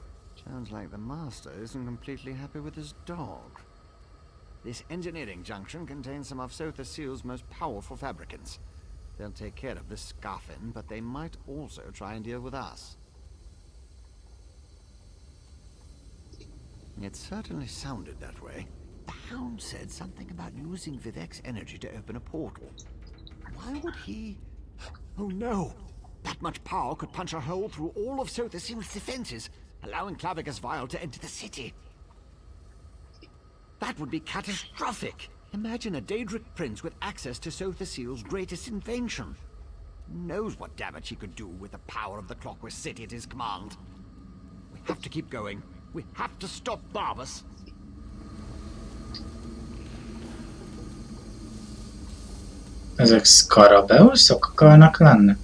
Sounds like the Master isn't completely happy with his dog. This engineering junction contains some of Sotha Seal's most powerful fabricants. They'll take care of this scoffin, but they might also try and deal with us. It certainly sounded that way. Hound said something about using Vivek's energy to open a portal. Why would he... Oh no! That much power could punch a hole through all of Sothasil's defenses, allowing Clavicus Vial to enter the city. That would be catastrophic! Imagine a Daedric prince with access to Sothasil's greatest invention. Who knows what damage he could do with the power of the Clockwork City at his command. We have to keep going. We have to stop Barbas. Ezek Skarabeuszok akarnak lenni?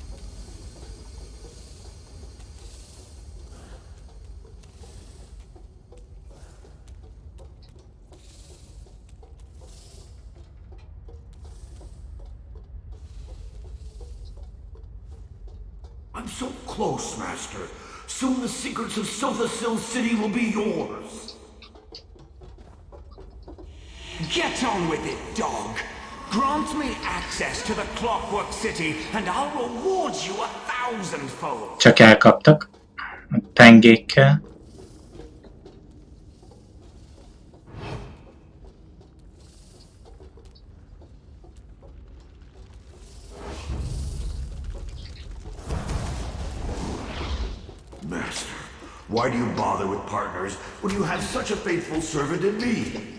I'm so close, Master. Soon the secrets of Sothasil City will be yours. Get on with it, dog. Grant me access to the Clockwork City, and I'll reward you 1,000-fold. Csak elkaptak. A pengékkel. Master, why do you bother with partners when you have such a faithful servant in me?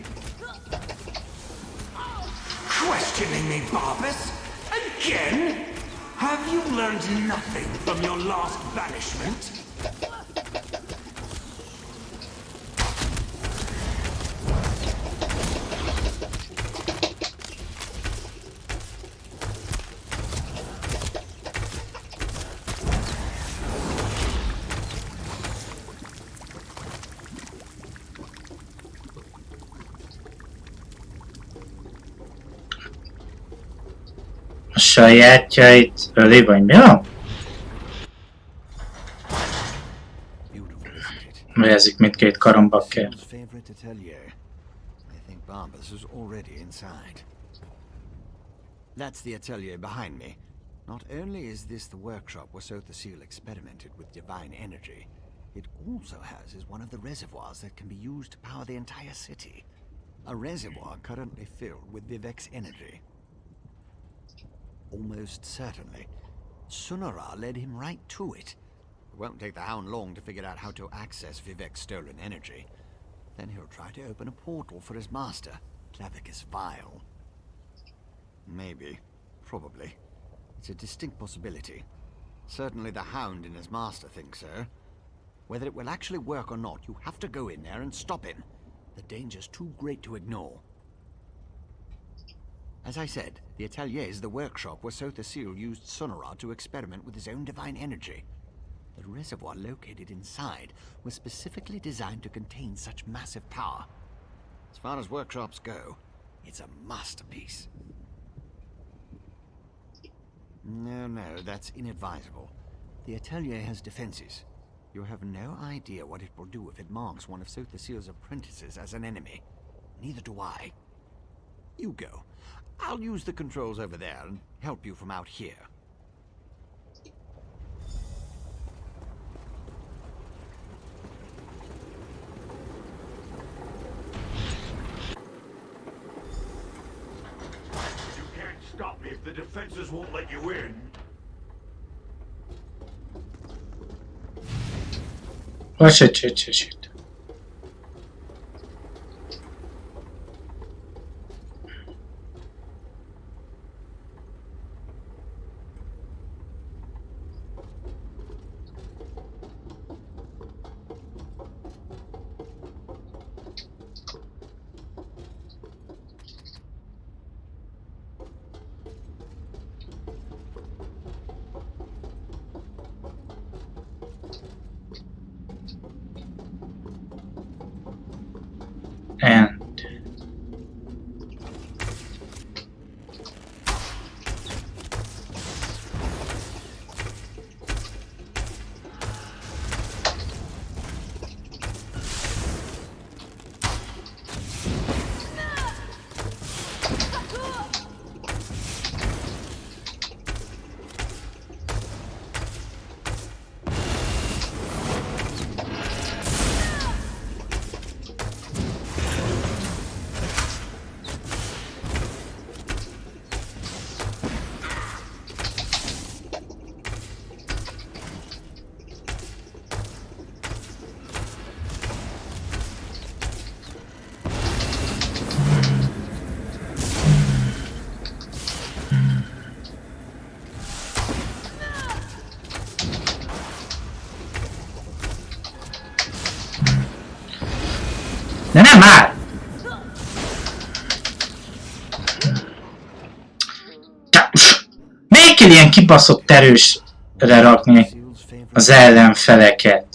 Questioning me, Barbas? Again? Have you learned nothing from your last banishment? A sajátjait öli, vagy mi a? Vezik mindkét karombakkel. Favorite atelier. I think Barbas is already inside. That's the atelier behind me. Not only is this the workshop where Sothasil experimented with divine energy, it also houses one of the reservoirs that can be used to power the entire city. A reservoir currently filled with Vivek's energy. Almost certainly. Sunara led him right to it. It won't take the Hound long to figure out how to access Vivek's stolen energy. Then he'll try to open a portal for his master, Clavicus Vial. Maybe. Probably. It's a distinct possibility. Certainly the Hound and his master think so. Whether it will actually work or not, you have to go in there and stop him. The danger's too great to ignore. As I said, the atelier is the workshop where Sothasil used Sunara to experiment with his own divine energy. The reservoir located inside was specifically designed to contain such massive power. As far as workshops go, it's a masterpiece. No, that's inadvisable. The atelier has defenses. You have no idea what it will do if it marks one of Sothasil's apprentices as an enemy. Neither do I. You go. I'll use the controls over there and help you from out here. You can't stop me if the defenses won't let you in. Shit. De nem már! Miért kell ilyen kibaszott erősre rakni az ellenfeleket?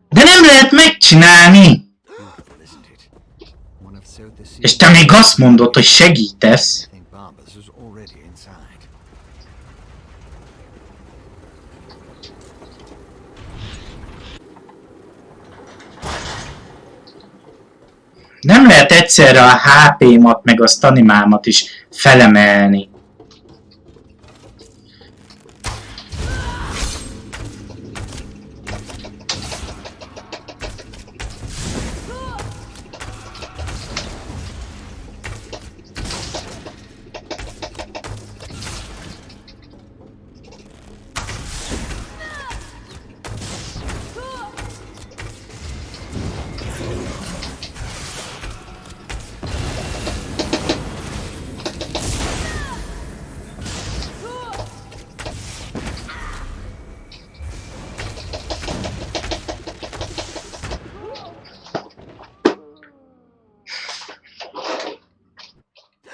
De nem lehet megcsinálni! És te még azt mondod, hogy segítesz? Nem lehet egyszerre a HP-mat meg a stanimámat is felemelni.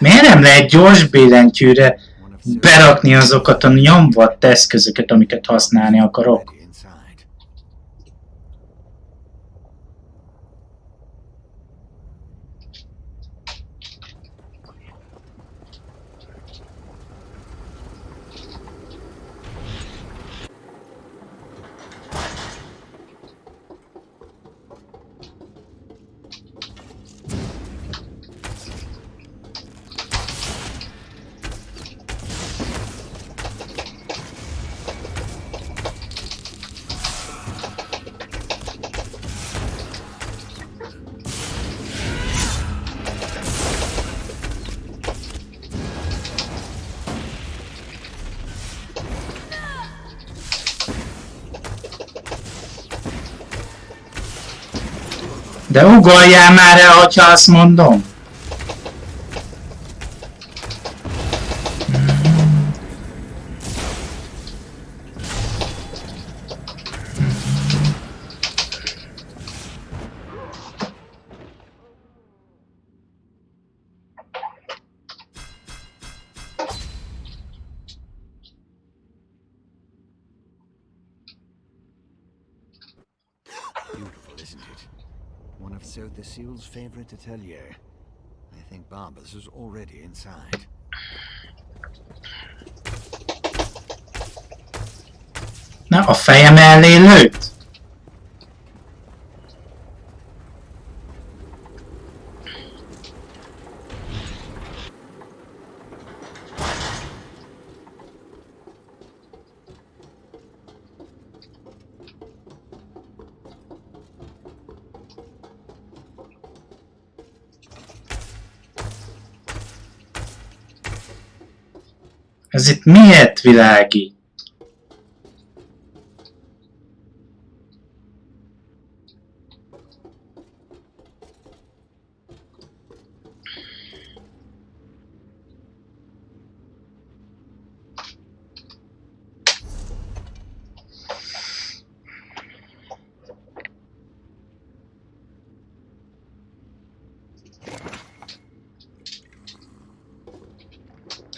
Miért nem lehet gyors billentyűre berakni azokat a nyomvadt eszközöket, amiket használni akarok? De ugorjál már el, hogyha azt mondom! The seal's favorite atelier. I think Barbara's is already inside. Na, a fejem mellé lőtt? Ez itt miért világít?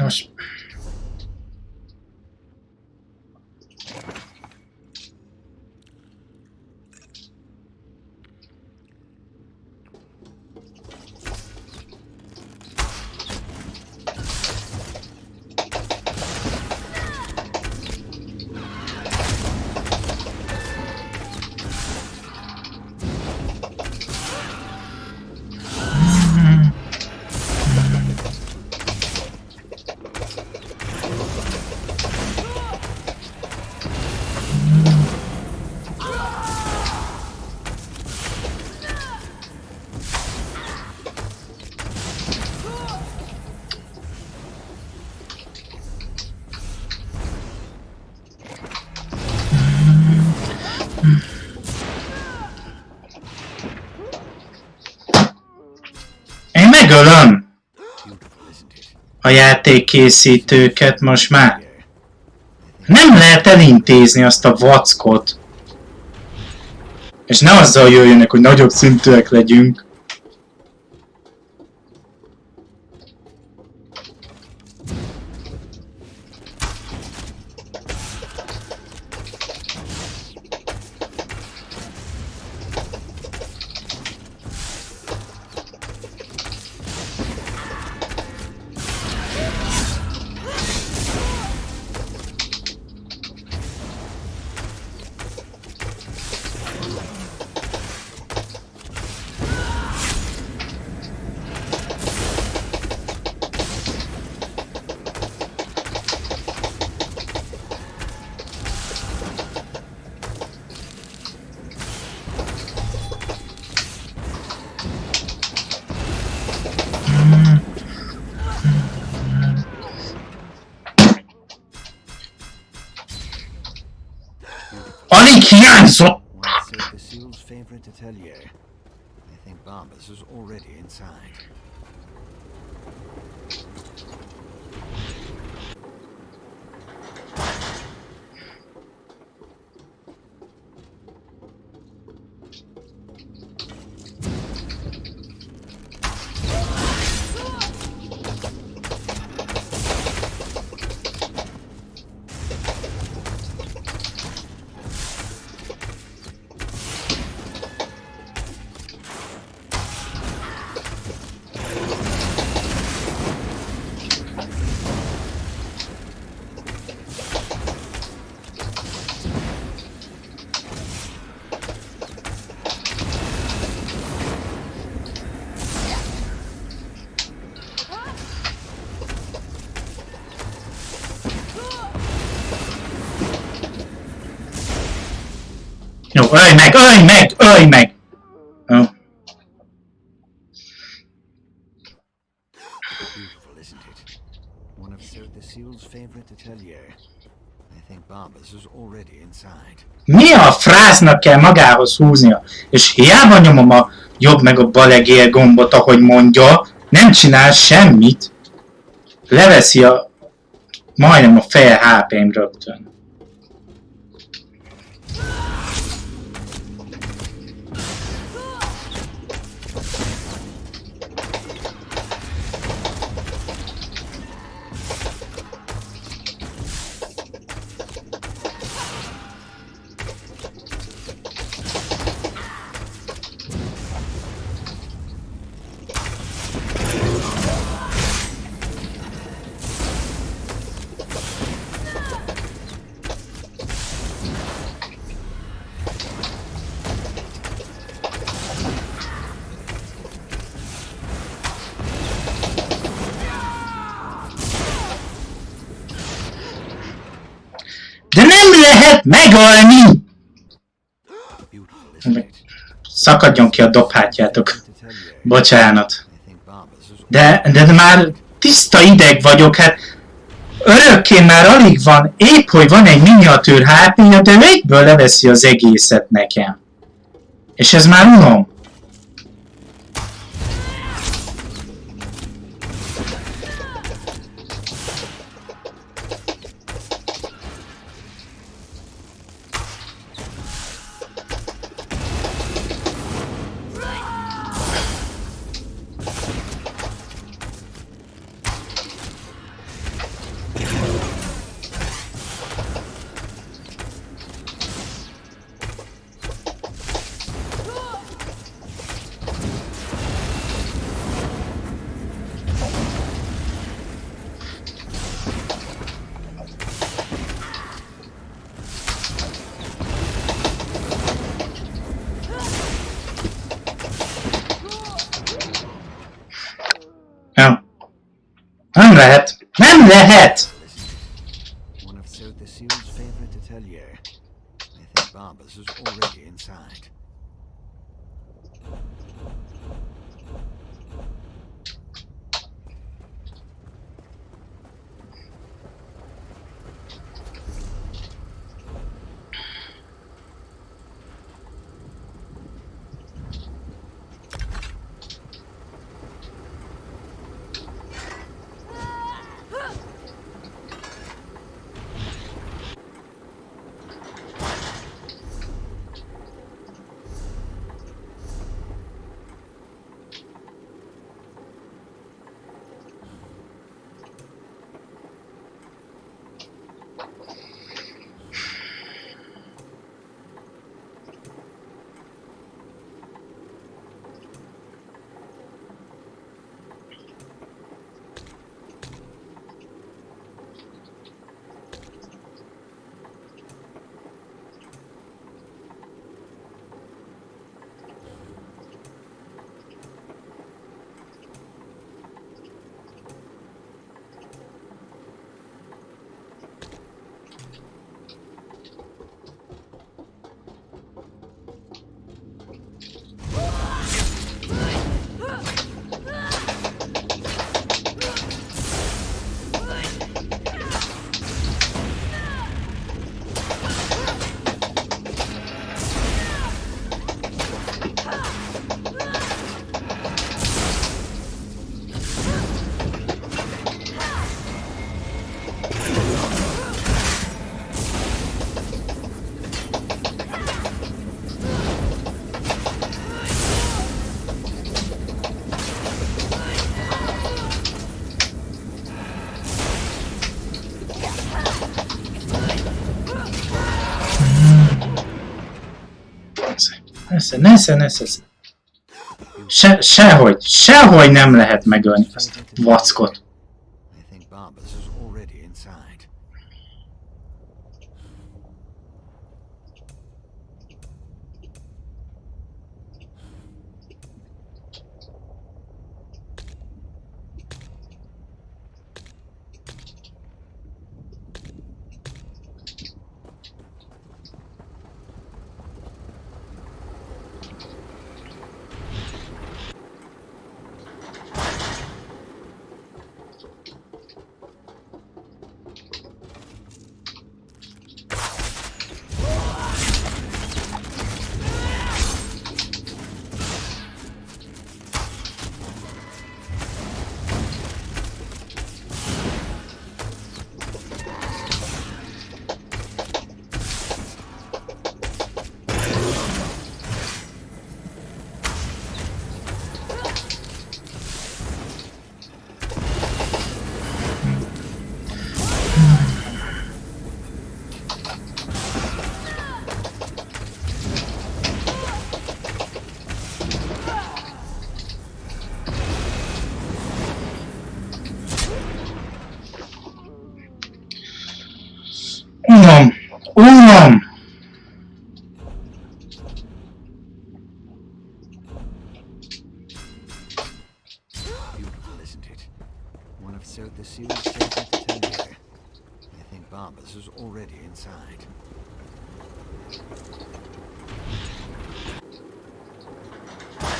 Most... Én megölöm a játékkészítőket most már. Nem lehet elintézni azt a vackot. És ne azzal jöjjönek, hogy nagyobb szintűek legyünk. Alig hiányzott! Jó, ölj meg, ölj meg, ölj meg! Jó. Mi a frásznak kell magához húznia? És hiába nyomom a jobb meg a bal egér gombot, ahogy mondja, nem csinál semmit. Leveszi a... majdnem a feje HP-m rögtön. De nem lehet megölni! Szakadjon ki a dobhátjátok. Bocsánat. De már tiszta ideg vagyok, hát örökké már alig van, épp hogy van egy miniatűr HP-ja, de egyből leveszi az egészet nekem. És ez már unom. Nem lehet! Nem lehet! One of Sir Theseul's favorite atelier. I think Barbara's is already inside. Nesze. Sehogy nem lehet megölni ezt a vackot. I think Barbara's is already inside. Unom! Beautiful, isn't it? One of Sir Theseul's favorite atelier. I think Barbara's is already inside.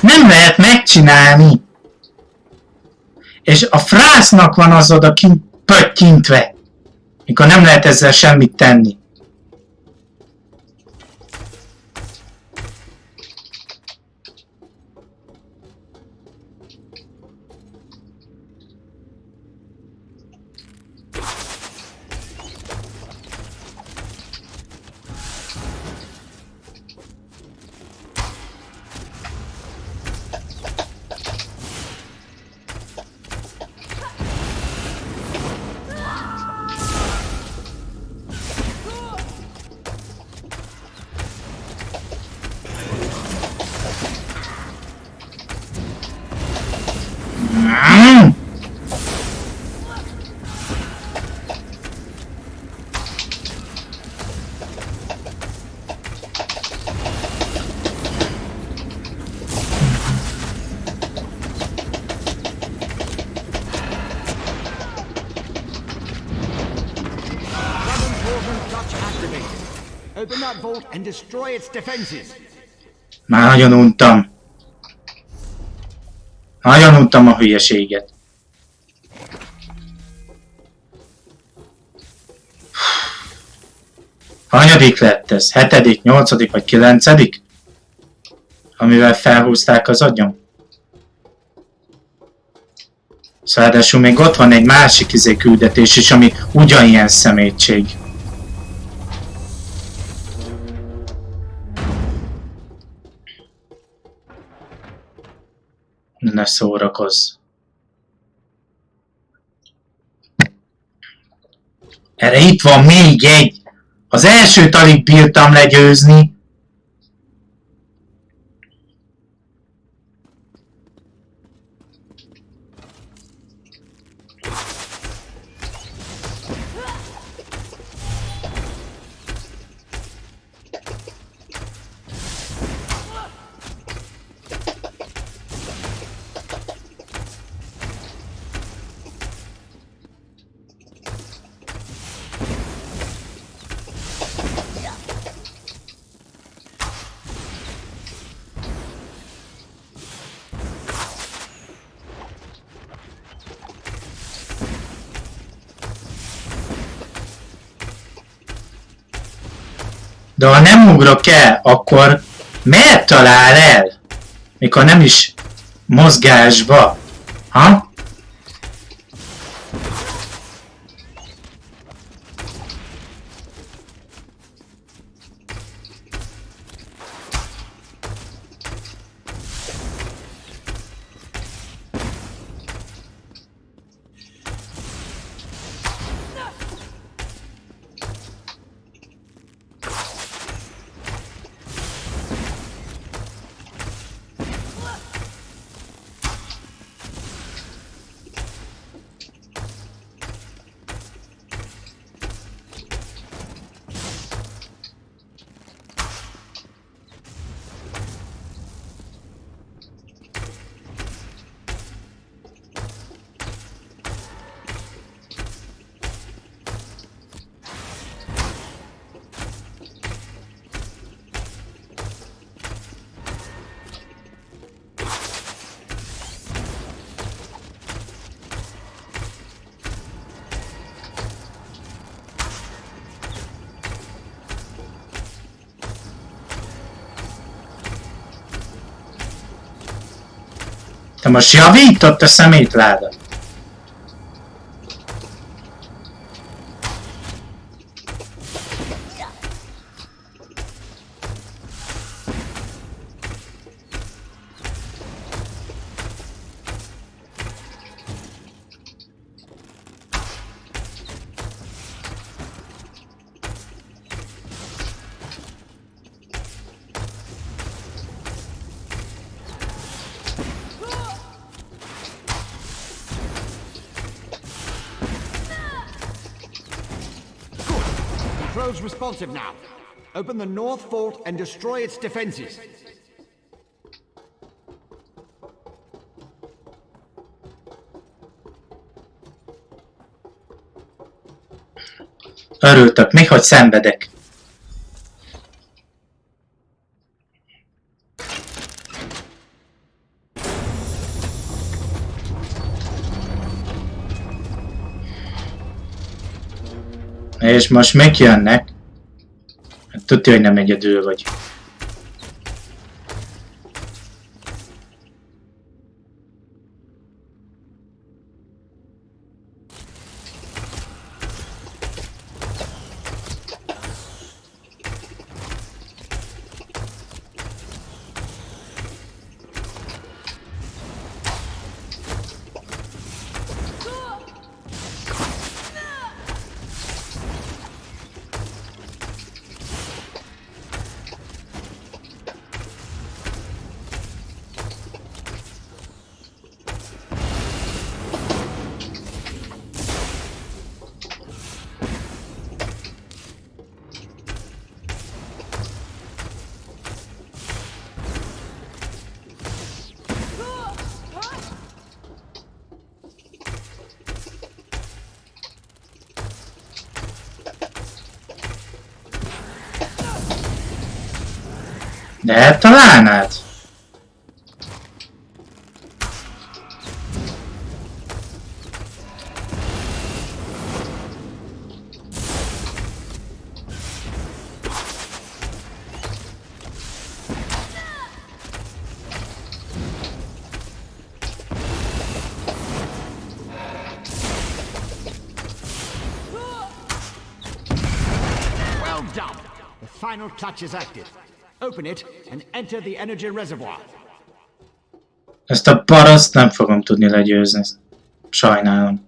Nem lehet megcsinálni! És a frásznak van az oda kint pöttyintve, mikor nem lehet ezzel semmit tenni. clutch activated. Open that vault and destroy its defenses. Már nagyon untam. Nagyon untam a hülyeséget. Hanyadik lett ez? 7., 8. vagy 9? Amivel felhúzták az agyam? Szóval ráadásul még ott van egy másik küldetés is, ami ugyanilyen szemétség. Ne szórakozz. Erre itt van még egy! Az elsőt alig bírtam legyőzni. De ha nem ugrok el, akkor miért talál el? Mikor nem is mozgásba. Ha? Te most javított a szemétláda? Control's responsive now. Open the north vault and destroy its defenses. Örültök mi, hogy szenvedek? És most még jönnek. Tudja, hogy nem egyedül vagy. De találnád? Well done. The final touch is active. Open it and enter the energy reservoir. Ezt a paraszt nem fogom tudni legyőzni. Sajnálom.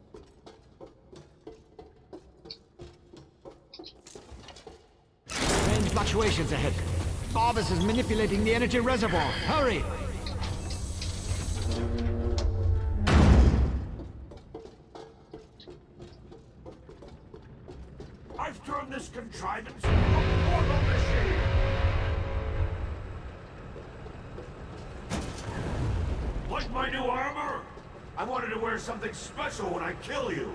Strange fluctuations ahead. Barbas is manipulating the energy reservoir. Hurry! I've turned this contrivance into a portal machine! Like my new armor? I wanted to wear something special when I kill you.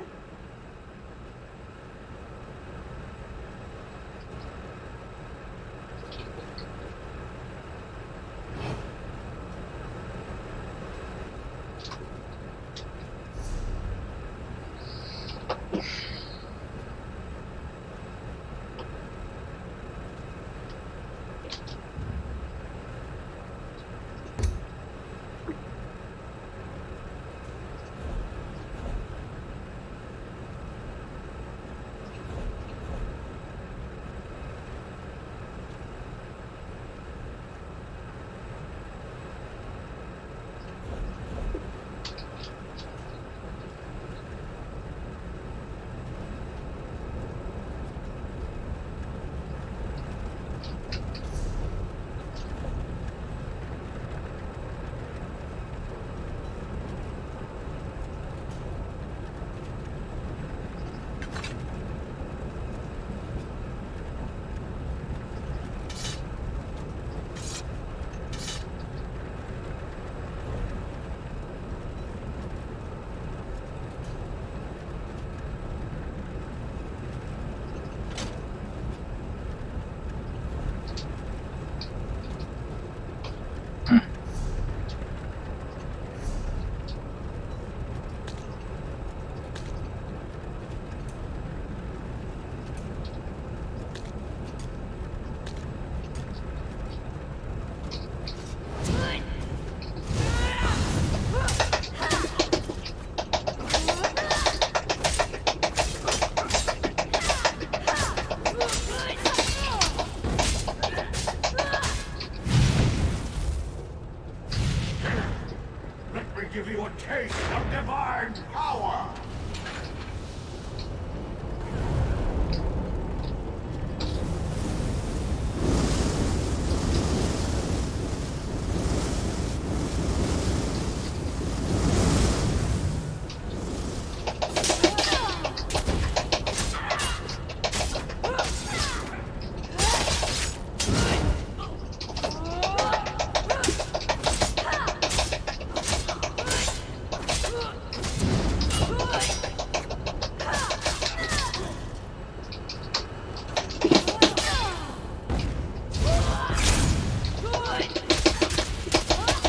Give you a taste of divine power!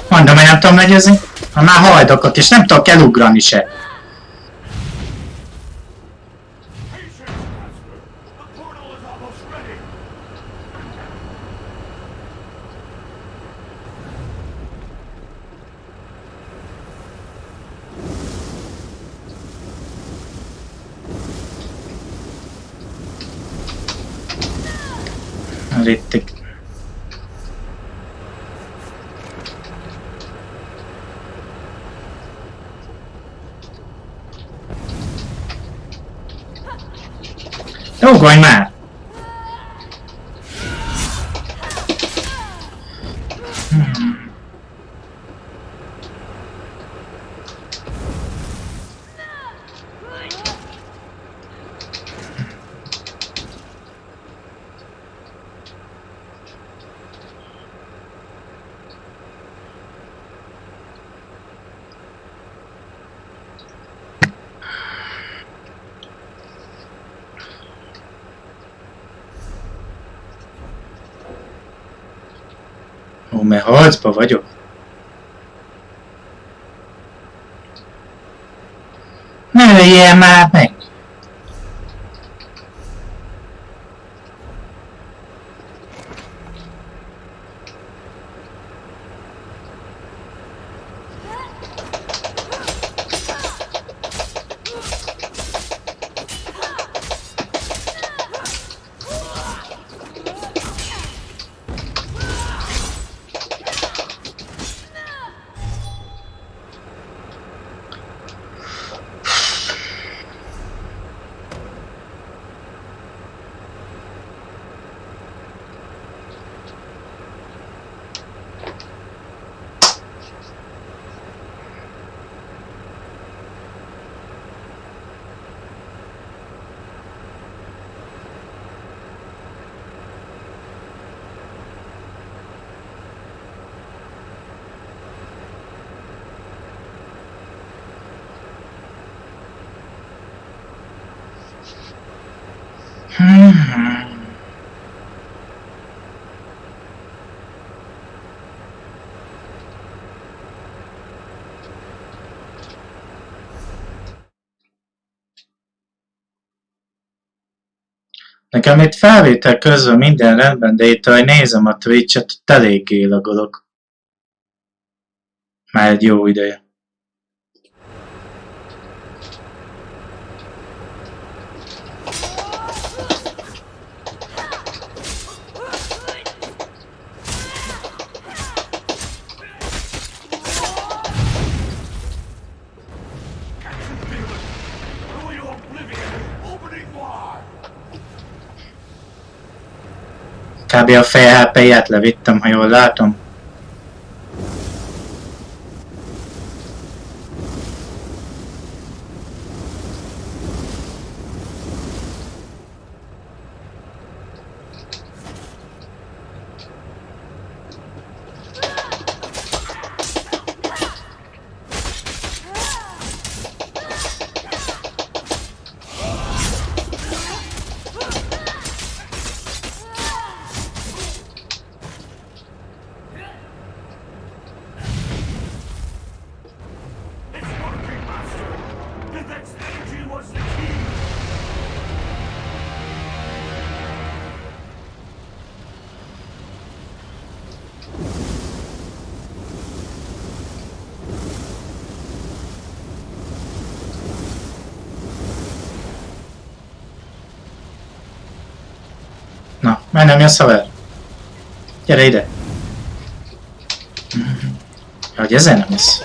Mondom, hogy nem tudom legyőzni. Ha már hajdokat, és nem tudok elugrani se. Rittik. Ugorj már! Ó, mert harcba vagyok. Ne öljél már meg! Nekem itt felvétel közben minden rendben, de itt, ahogy nézem a Twitch-et, eléggé lagolok. Már egy jó ideje. Kb. A feje HP-ját levittem, ha jól látom. Na, majdnem jössz haver. Gyere ide. Hogy ezzel nem jössz.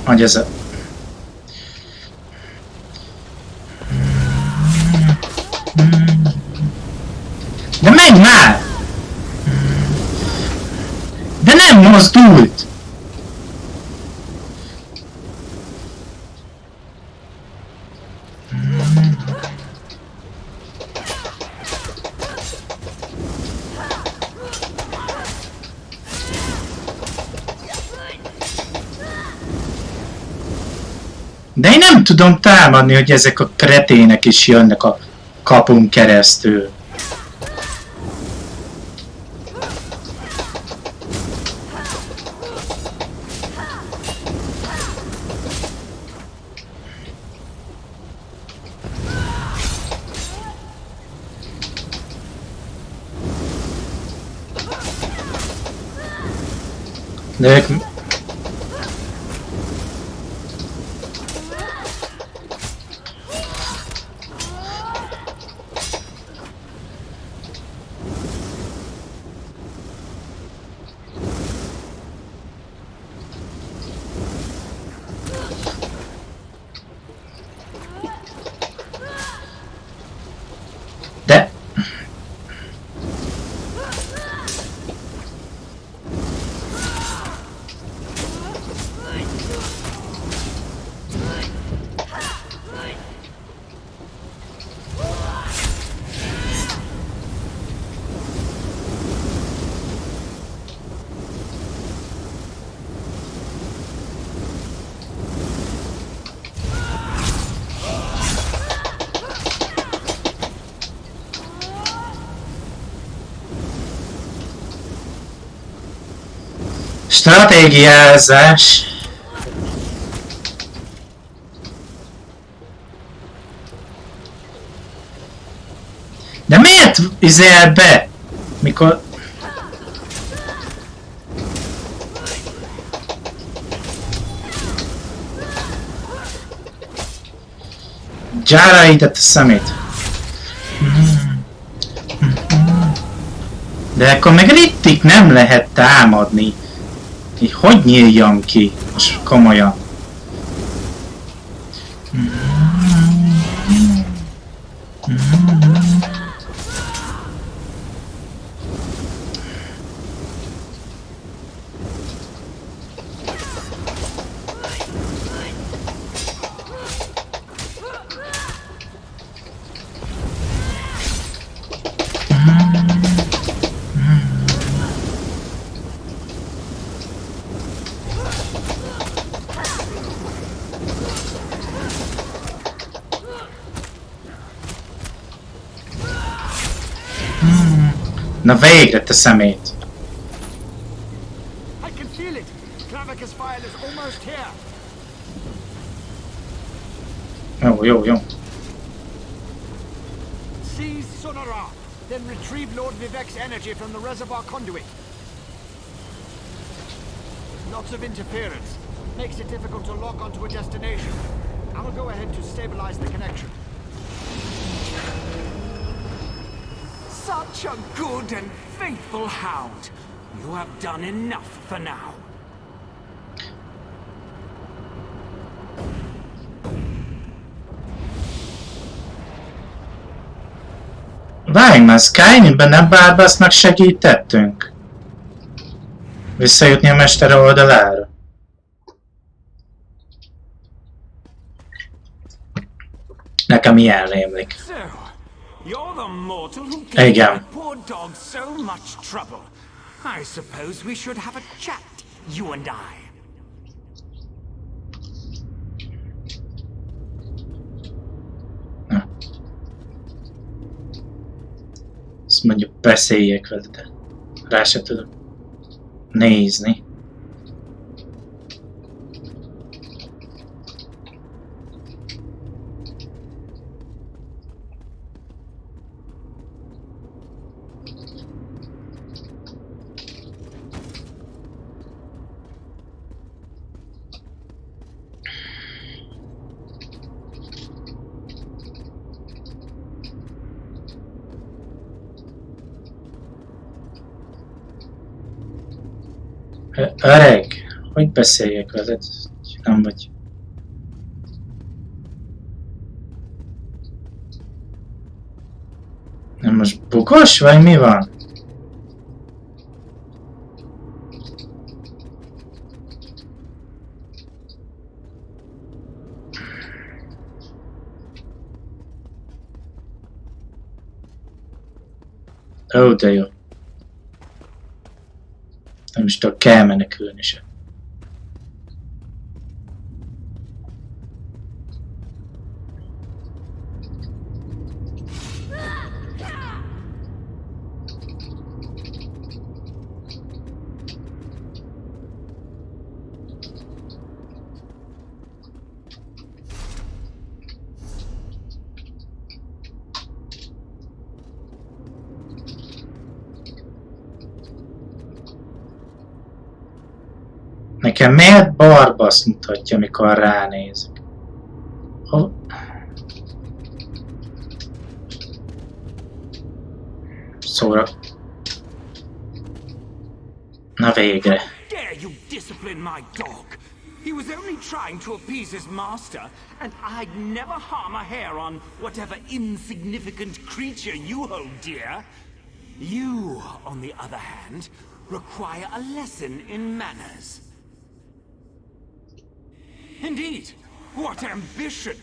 Hogy ez a... De menj már! De nem mozdult! De én nem tudom támadni, hogy ezek a kretének is jönnek a kapun keresztül. De ők... Stratégiázás. De miért izél be? Mikor... Gyára ide a szemét. De akkor meg Rittig nem lehet támadni. Így hogy nyíljam ki? Most komolyan. Na végre te szemét! Jó. Seize Sonora, then retrieve Lord Vivek's energy from the reservoir conduit. Lots of interference. Makes it difficult to lock onto a destination. I'll go ahead to stabilize the connection. Such a good and faithful hound. You have done enough for now. Várj már, Skyrimben nem Barbasznak segítettünk? Visszajutni a mestere oldalára? Nekem ilyen rémlik. You're the mortal who gave that poor dog so much trouble. I suppose we should have a chat, you and I. Azt mondjuk beszéljek vele, de rá se tudok nézni. Öreg, hogy beszéljek veled? Nem vagy. Nem most bukos, vagy mi van? Ó, de jó. Nem is tudok, kell menekülni sem. Nekem miért Barbasz mutatja, amikor ránézek? Szóra. Na végre. Dare you discipline my dog? He was only trying to appease his master, and I'd never harm a hair on whatever insignificant creature you hold dear. You, on the other hand, require a lesson in manners. Indeed, what ambition!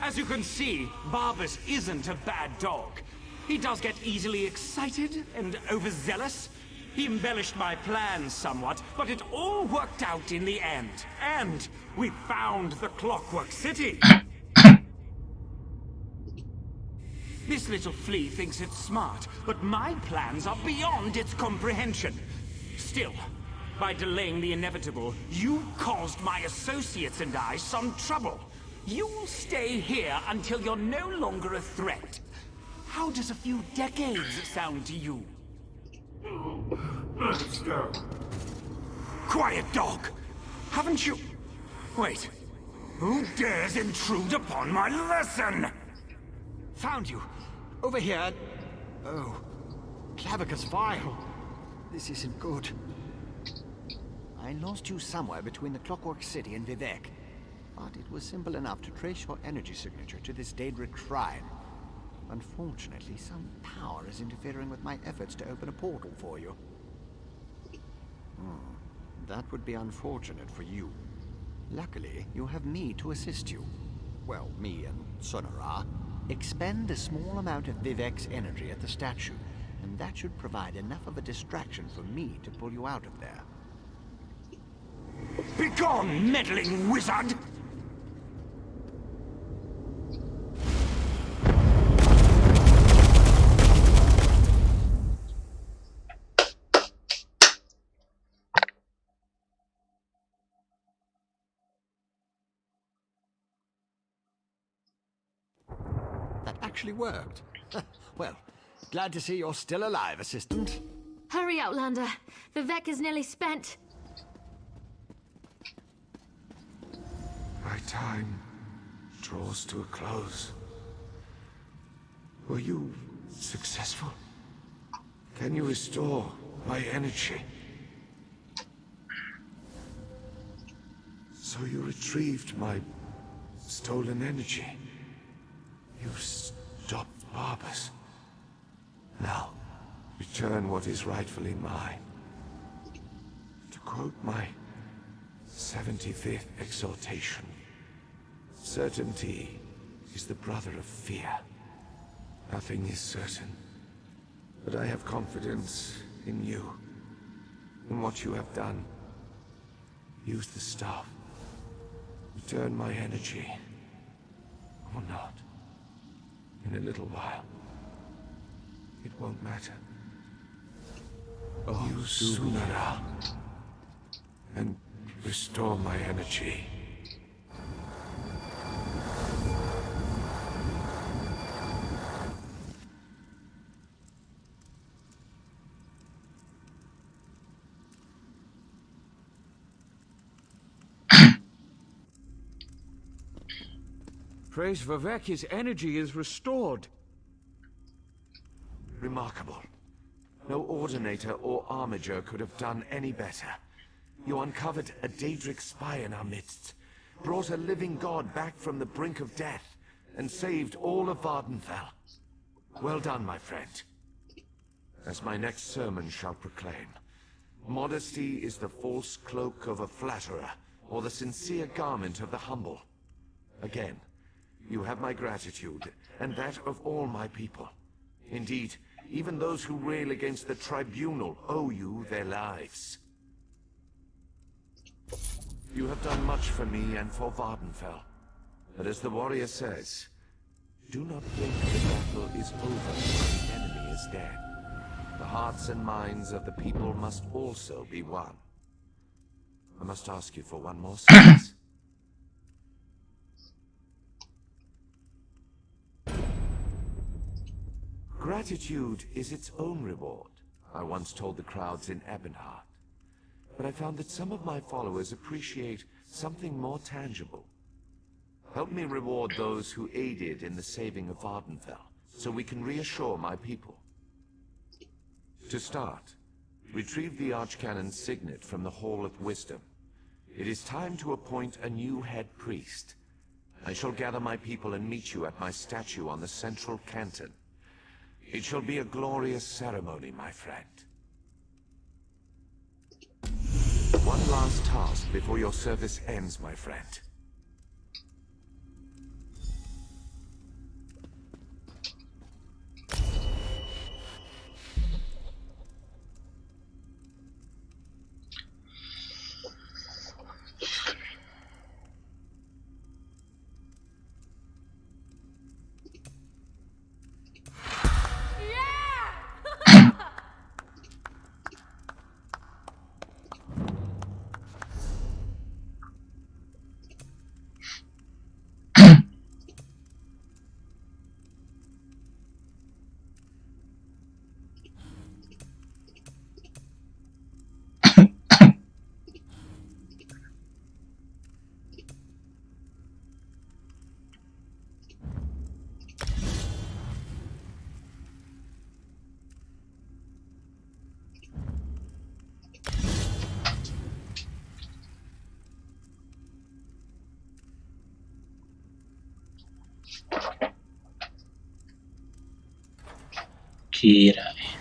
As you can see, Barbas isn't a bad dog. He does get easily excited and overzealous. He embellished my plans somewhat, but it all worked out in the end. And we found the Clockwork City. This little flea thinks it's smart, but my plans are beyond its comprehension. Still, by delaying the inevitable, you caused my associates and I some trouble. You'll stay here until you're no longer a threat. How does a few decades sound to you? Let's go. Quiet, dog! Haven't you... Wait. Who dares intrude upon my lesson? Found you. Over here. Oh. Clavicus Vile. This isn't good. I lost you somewhere between the Clockwork City and Vivec. But it was simple enough to trace your energy signature to this Daedric shrine. Unfortunately, some power is interfering with my efforts to open a portal for you. That would be unfortunate for you. Luckily, you have me to assist you. Well, me and Sonora. Expend a small amount of Vivec's energy at the statue, and that should provide enough of a distraction for me to pull you out of there. Begone, meddling wizard! That actually worked. Well, glad to see you're still alive, Assistant. Hurry, Outlander. Vivec is nearly spent. My time draws to a close. Were you successful? Can you restore my energy? So you retrieved my stolen energy. You stopped Barbas. Now, return what is rightfully mine. To quote my 75th exhortation, certainty is the brother of fear. Nothing is certain, but I have confidence in you, in what you have done. Use the staff. Return my energy, or not. In a little while, it won't matter. Use Sunara and restore my energy. Praise Vivec, his energy is restored. Remarkable. No Ordinator or Armiger could have done any better. You uncovered a Daedric spy in our midst, brought a living god back from the brink of death, and saved all of Vardenfell. Well done, my friend. As my next sermon shall proclaim, modesty is the false cloak of a flatterer, or the sincere garment of the humble. Again, you have my gratitude, and that of all my people. Indeed, even those who rail against the tribunal owe you their lives. You have done much for me and for Vardenfell. But as the warrior says, do not think the battle is over when the enemy is dead. The hearts and minds of the people must also be won. I must ask you for one more service. Gratitude is its own reward, I once told the crowds in Ebonheart. But I found that some of my followers appreciate something more tangible. Help me reward those who aided in the saving of Vardenfell, so we can reassure my people. To start, retrieve the Archcanon's signet from the Hall of Wisdom. It is time to appoint a new head priest. I shall gather my people and meet you at my statue on the central canton. It shall be a glorious ceremony, my friend. One last task before your service ends, my friend. Király.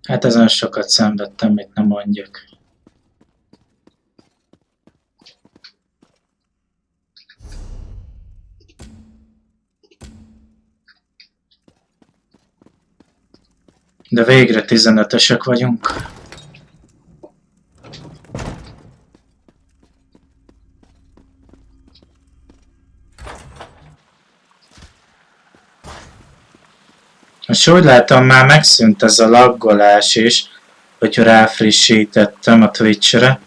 Hát ezen sokat szenvedtem, mit nem mondjak. De végre 15-ösök vagyunk. És úgy látom, már megszűnt ez a laggolás is, hogyha ráfrissítettem a Twitch-re.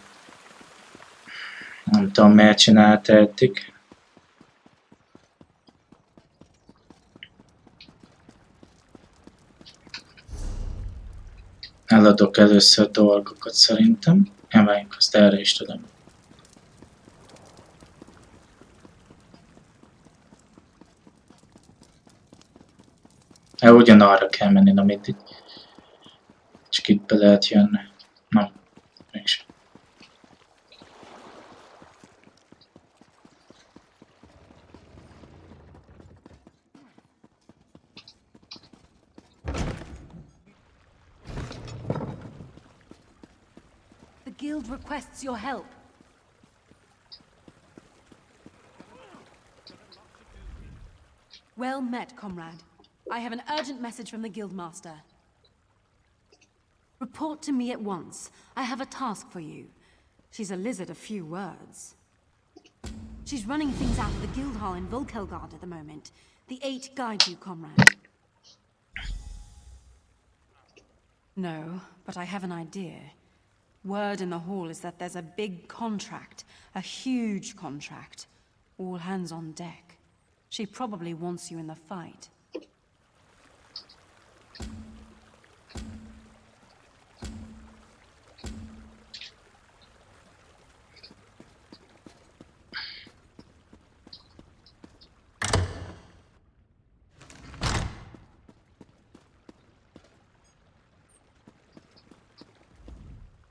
Nem tudom, miért csinálta eddig. Eladok először dolgokat szerintem. Emeljünk, azt erre is tudom. Ugyanarra kell menni, amit itt. Csak itt be lehet jönni. Nem, mégsem. The guild requests your help. Well met, comrade. I have an urgent message from the guildmaster. Report to me at once. I have a task for you. She's a lizard of few words. She's running things out of the guild hall in Volkelgard at the moment. The 8 guide you, comrade. No, but I have an idea. Word in the hall is that there's a big contract. A huge contract. All hands on deck. She probably wants you in the fight.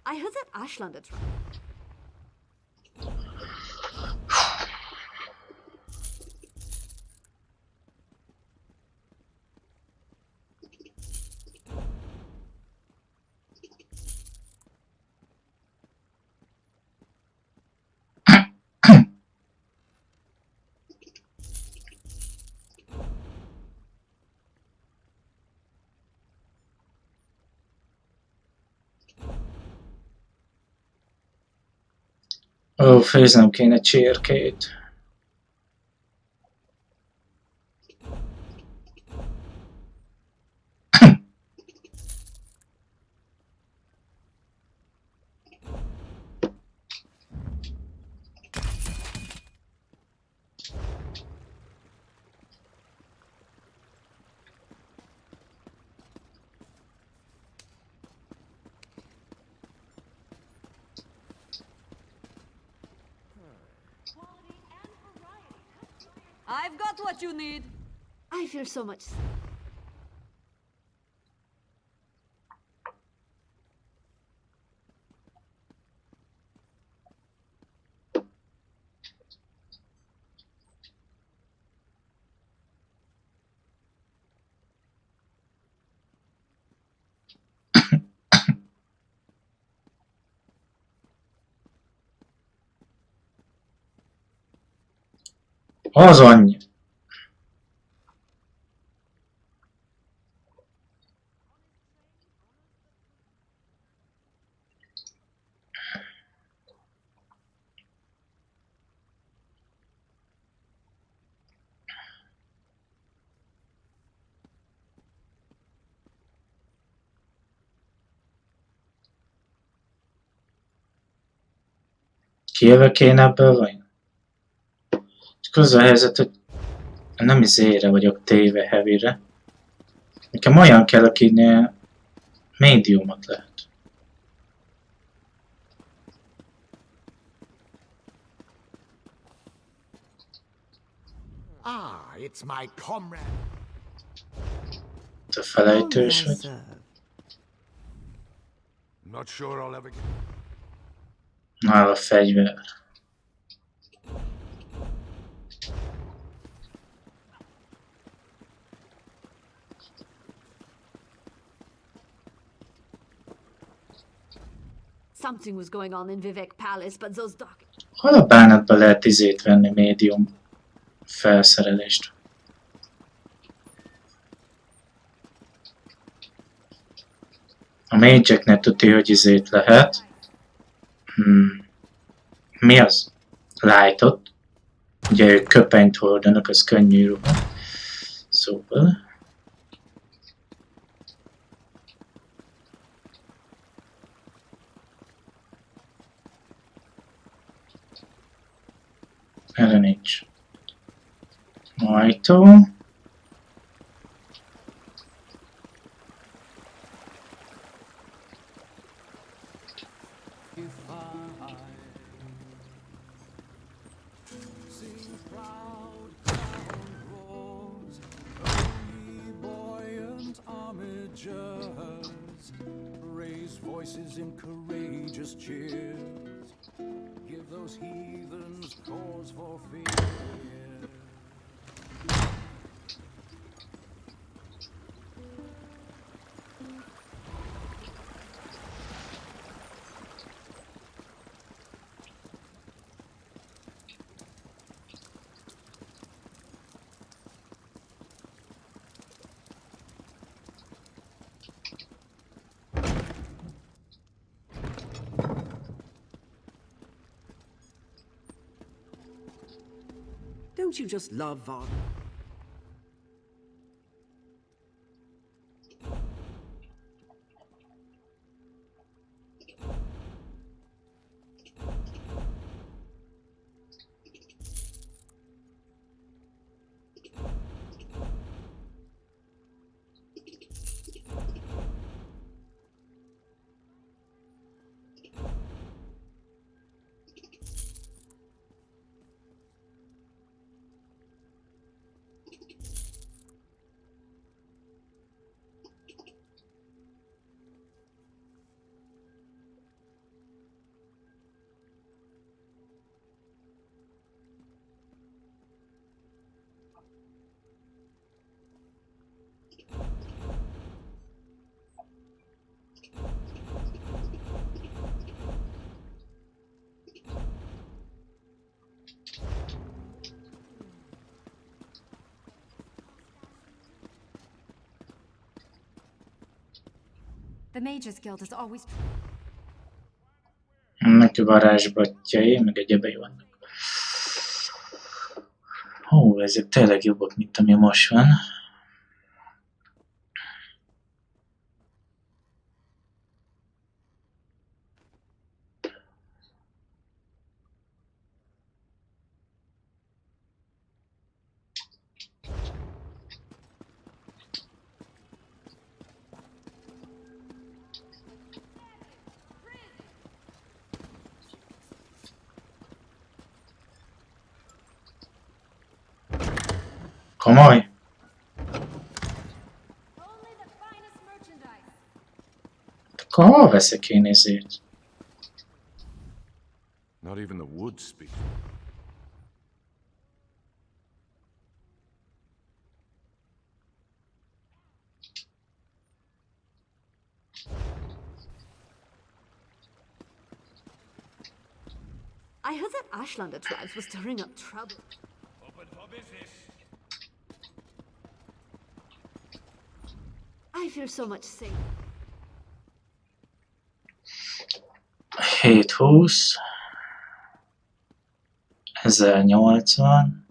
I heard that Ashland had Ó, főznem kéne csirkét. I've got what you need. I feel so much. Az annyi. Kijövök én ebből, vagy? Csak az a helyzet, hogy nem izére vagyok téve heavy-re. Nekem olyan kell, akinél médiumot lehet. Ah, it's my comrade. Te felejtős vagy. Not sure I'll ever get... Nál a fegyver. Something was going on in Vivek Palace, but those dark... Hol a bánatba lehet izét venni, médium felszerelést? A mage-eknél tudja, hogy izét lehet. Mi az? Lightot. Ugye ők köpenyt hordanak, az könnyű ruha. Szóval... Erre nincs. Ajtó. Raise voices in courageous cheers. Give those heathens cause for fear. Don't you just love Vard? The Mages Guild has always... Neki varázsbatjai, meg egyebei vannak. Ó, ezek tényleg jobbak, mint ami most van. Komoly? Akkor hol veszek én ezért? Not even the woods speak. I heard that Ashlander tribes were stirring up trouble. I feel so much safer. 720. 1080.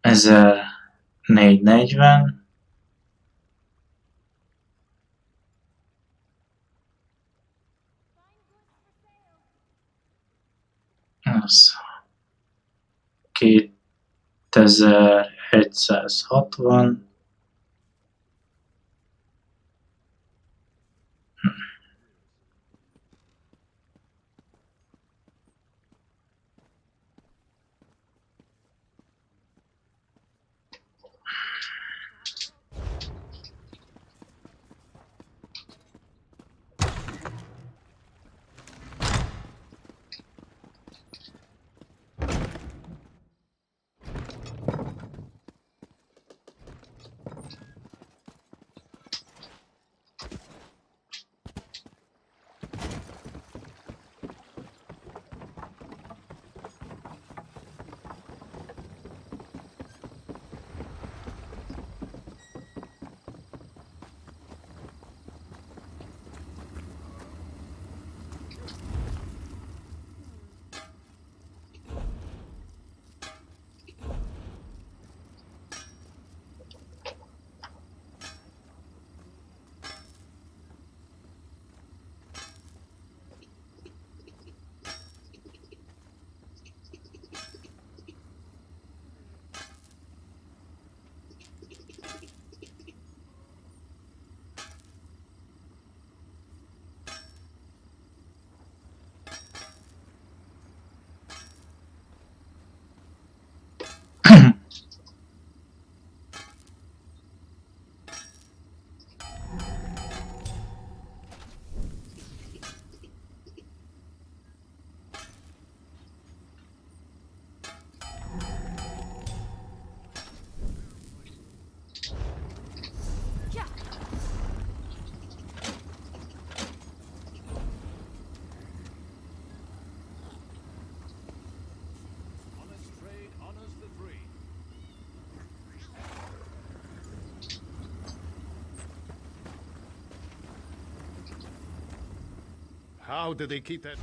1440. Az 2160. How did they keep that?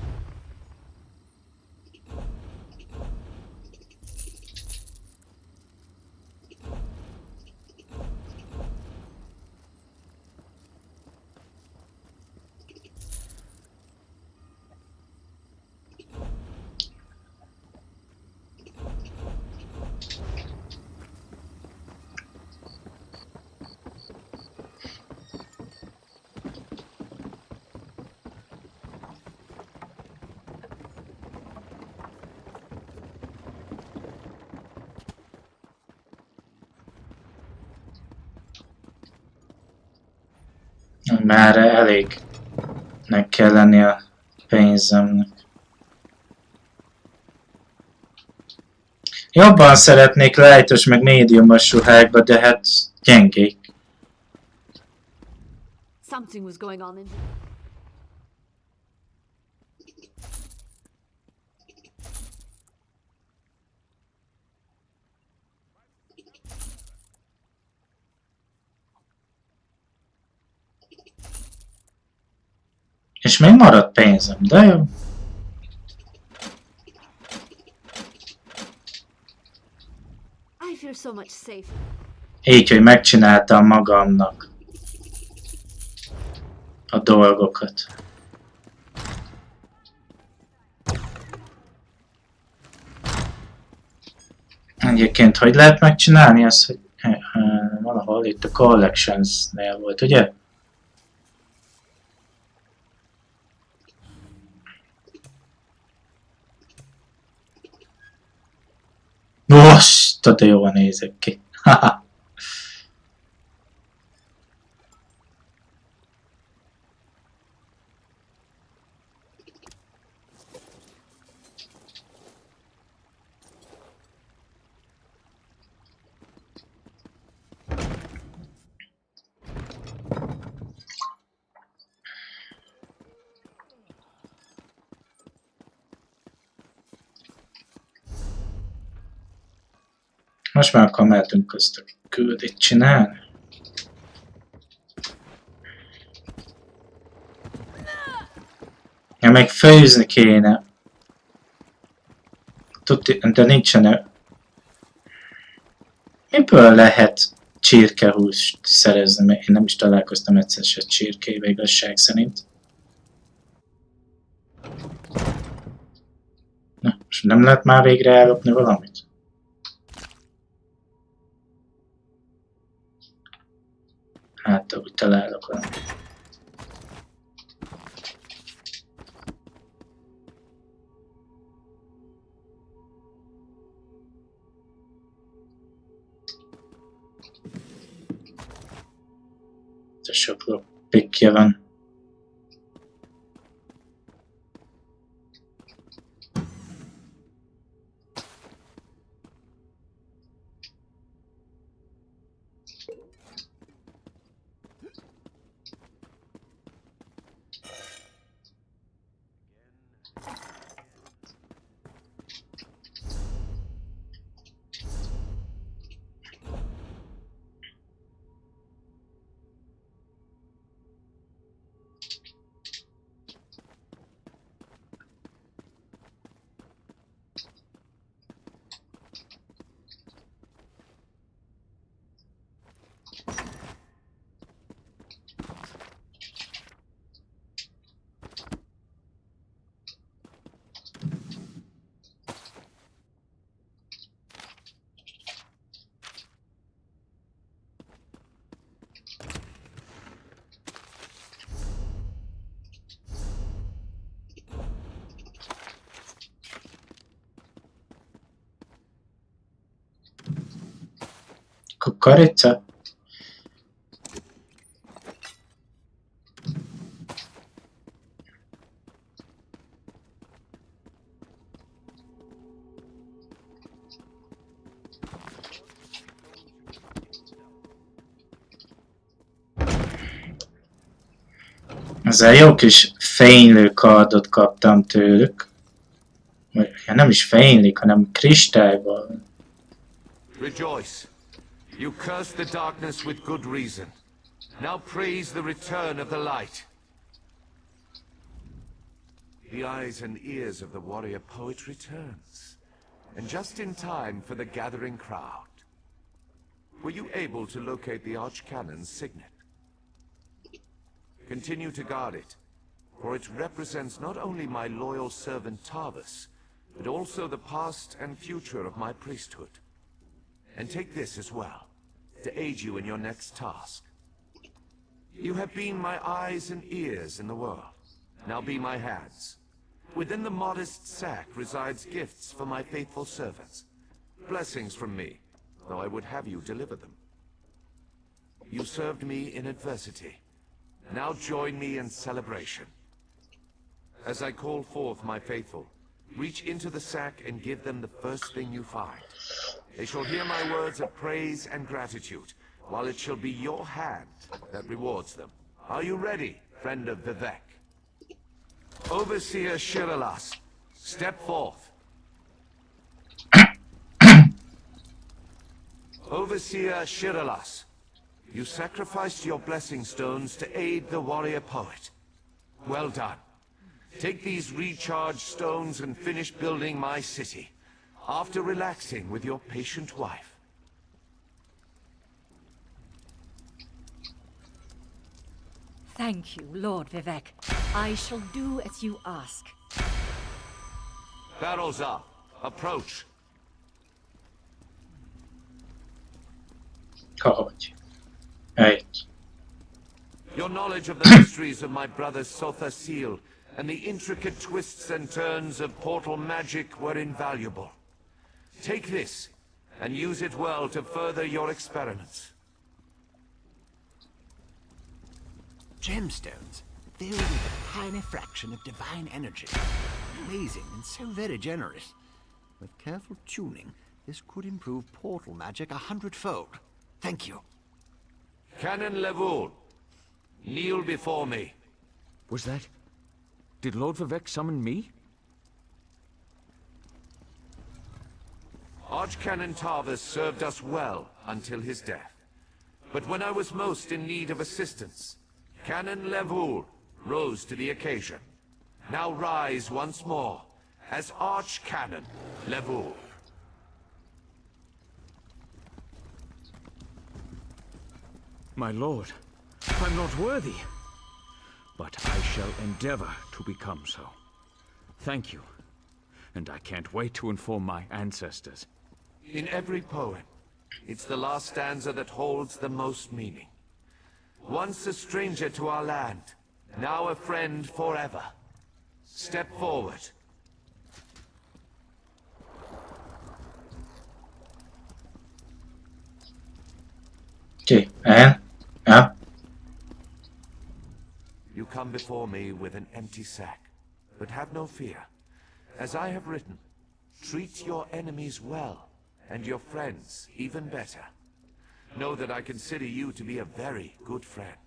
Már elégnek kell lenni a pénzemnek. Jobban szeretnék lightos meg médiumos ruhákba, de hát gyengék. Something was going on in És még maradt pénzem, de jó. I feel so much safer. Így, hogy megcsináltam magamnak a dolgokat. Egyébként hogy lehet megcsinálni azt, hogy valahol itt a Collections-nél volt, ugye? Most, de jól nézek ki. Haha. Most már akkor mehetünk közt a küldét csinálni. Ja, meg főzni kéne. De nincsen... Miből lehet csirkehúst szerezni? Mert én nem is találkoztam egyszer se csirkével igazság szerint. Na, és nem lehet már végre ellopni valamit? Hát, úgy találok valamit. Sok pikkje van. Kukorica. Ezzel jó kis fénylő kardot kaptam tőlük. Ja, nem is fénylik, hanem kristályban. Rejoice. You cursed the darkness with good reason. Now praise the return of the light. The eyes and ears of the warrior poet returns. And just in time for the gathering crowd. Were you able to locate the Archcannon's signet? Continue to guard it, for it represents not only my loyal servant Tarvis, but also the past and future of my priesthood. And take this as well, to aid you in your next task. You have been my eyes and ears in the world. Now be my hands. Within the modest sack resides gifts for my faithful servants. Blessings from me, though I would have you deliver them. You served me in adversity. Now join me in celebration. As I call forth my faithful, reach into the sack and give them the first thing you find. They shall hear my words of praise and gratitude, while it shall be your hand that rewards them. Are you ready, friend of Vivek? Overseer Shiralas, step forth. Overseer Shiralas, you sacrificed your blessing stones to aid the warrior poet. Well done. Take these recharged stones and finish building my city, after relaxing with your patient wife. Thank you, Lord Vivek. I shall do as you ask. Barrels up. Approach. Ahogy. Right. Your knowledge of the mysteries of my brother's Sotha seal and the intricate twists and turns of portal magic were invaluable. Take this, and use it well to further your experiments. Gemstones, filled with a tiny fraction of divine energy. Amazing and so very generous. With careful tuning, this could improve portal magic 100-fold. Thank you. Canon Levoul, kneel before me. Was that... Did Lord Vivek summon me? Archcanon Tarvis served us well until his death. But when I was most in need of assistance, Canon Levoul rose to the occasion. Now rise once more as Archcanon Levoul. My lord, I'm not worthy. But I shall endeavor to become so. Thank you. And I can't wait to inform my ancestors. In every poem, it's the last stanza that holds the most meaning. Once a stranger to our land, now a friend forever. Step forward. Okay, ja. You come before me with an empty sack, but have no fear. As I have written, treat your enemies well, and your friends even better. Know that I consider you to be a very good friend.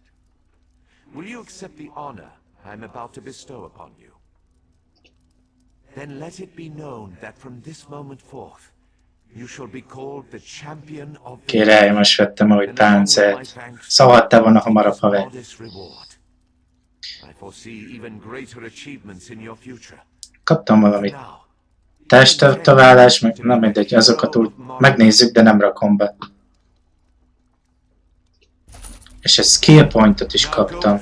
Will you accept the honor I'm about to bestow upon you? Then let it be known that from this moment forth, you shall be called the champion of the Király, most vettem, ahogy páncélt. Szaladtál volna hamarabb, haver. I foresee even greater achievements in your future. Kaptam valamit. Testtetoválás, meg nem mindegy, azokat úgy megnézzük, de nem rakom be. És egy skill pointot is kaptam.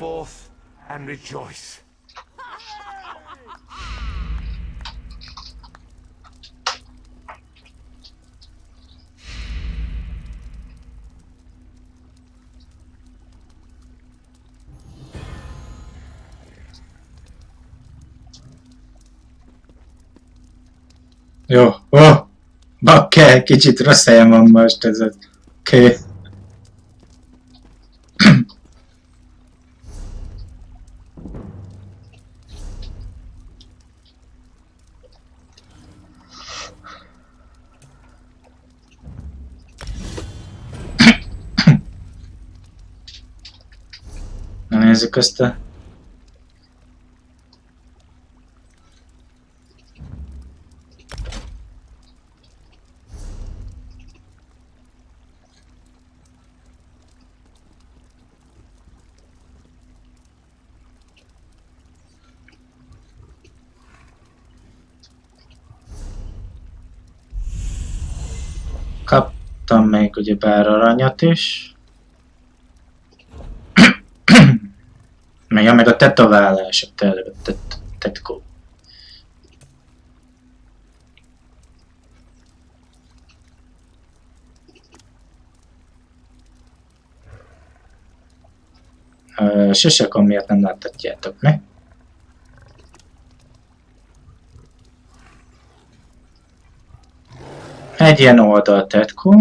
Jó, bakker, kicsit rossz helyen van most ez az. Oké. Na nézzük azt a... Kaptam még ugyebár aranyat is. Meg a tetoválás, a tetkó. Sisakon miért nem láthatjátok, mi? Egy ilyen oldal tetkó.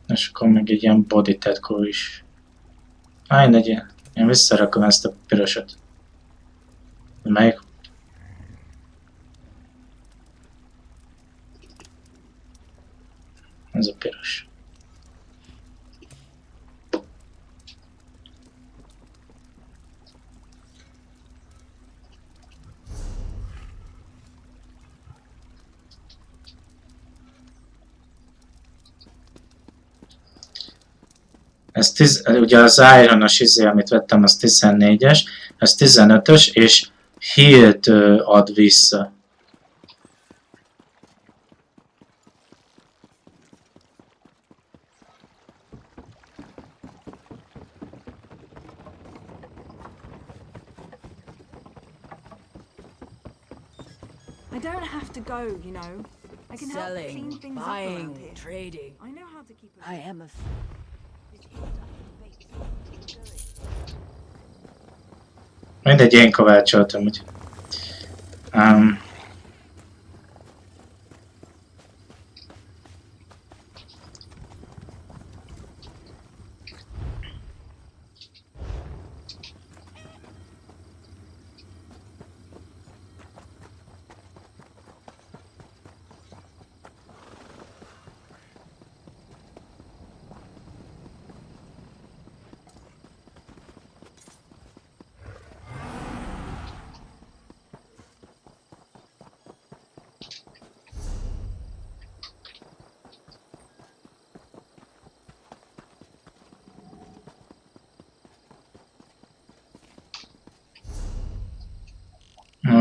És akkor meg egy ilyen body tetkó is. Legyen. Én visszarakom ezt a pirosat. Melyik? Ez a piros. Ez ugye az Iron-os izé, amit vettem, az 14-es, ez 15-ös, és heal-t ad vissza. I don't have to go, you know. I can help clean Selling, things up around buying, here. trading. I know how to keep it. I am a... Mindegy, én kovácsoltam, úgy.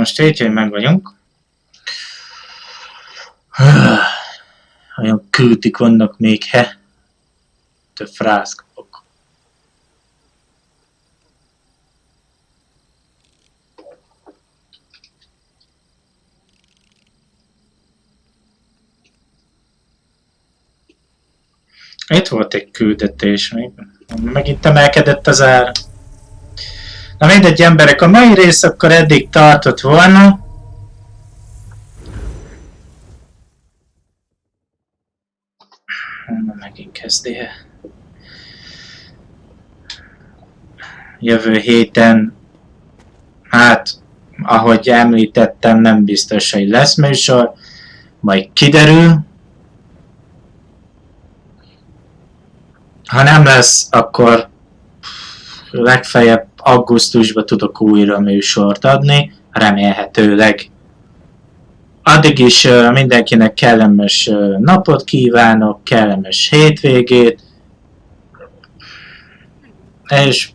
most így, meg vagyunk. Olyan küldik vannak még, he? Több frász kapok. Itt volt egy küldetés még. Megint emelkedett az ár. Na mindegy emberek, a mai rész akkor eddig tartott volna. Na megint kezdi. Jövő héten, hát ahogy említettem, nem biztos, hogy lesz műsor, majd kiderül. Ha nem lesz, akkor legfeljebb augusztusban tudok újra műsort adni, remélhetőleg. Addig is mindenkinek kellemes napot kívánok, kellemes hétvégét, és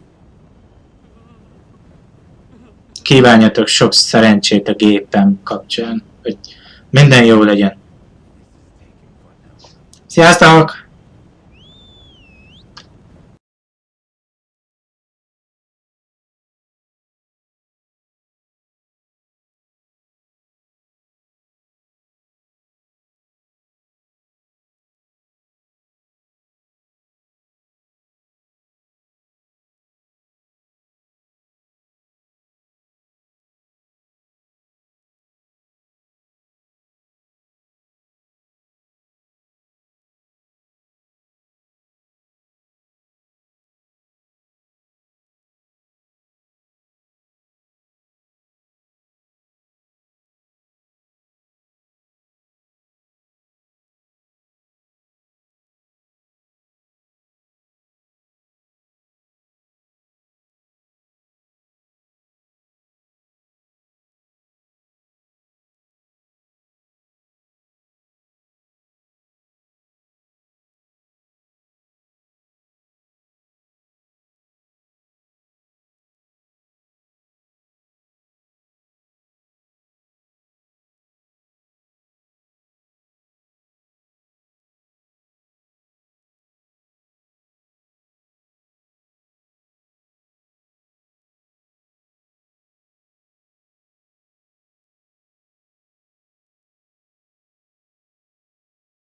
kívánjatok sok szerencsét a gépem kapcsán, hogy minden jó legyen. Sziasztok!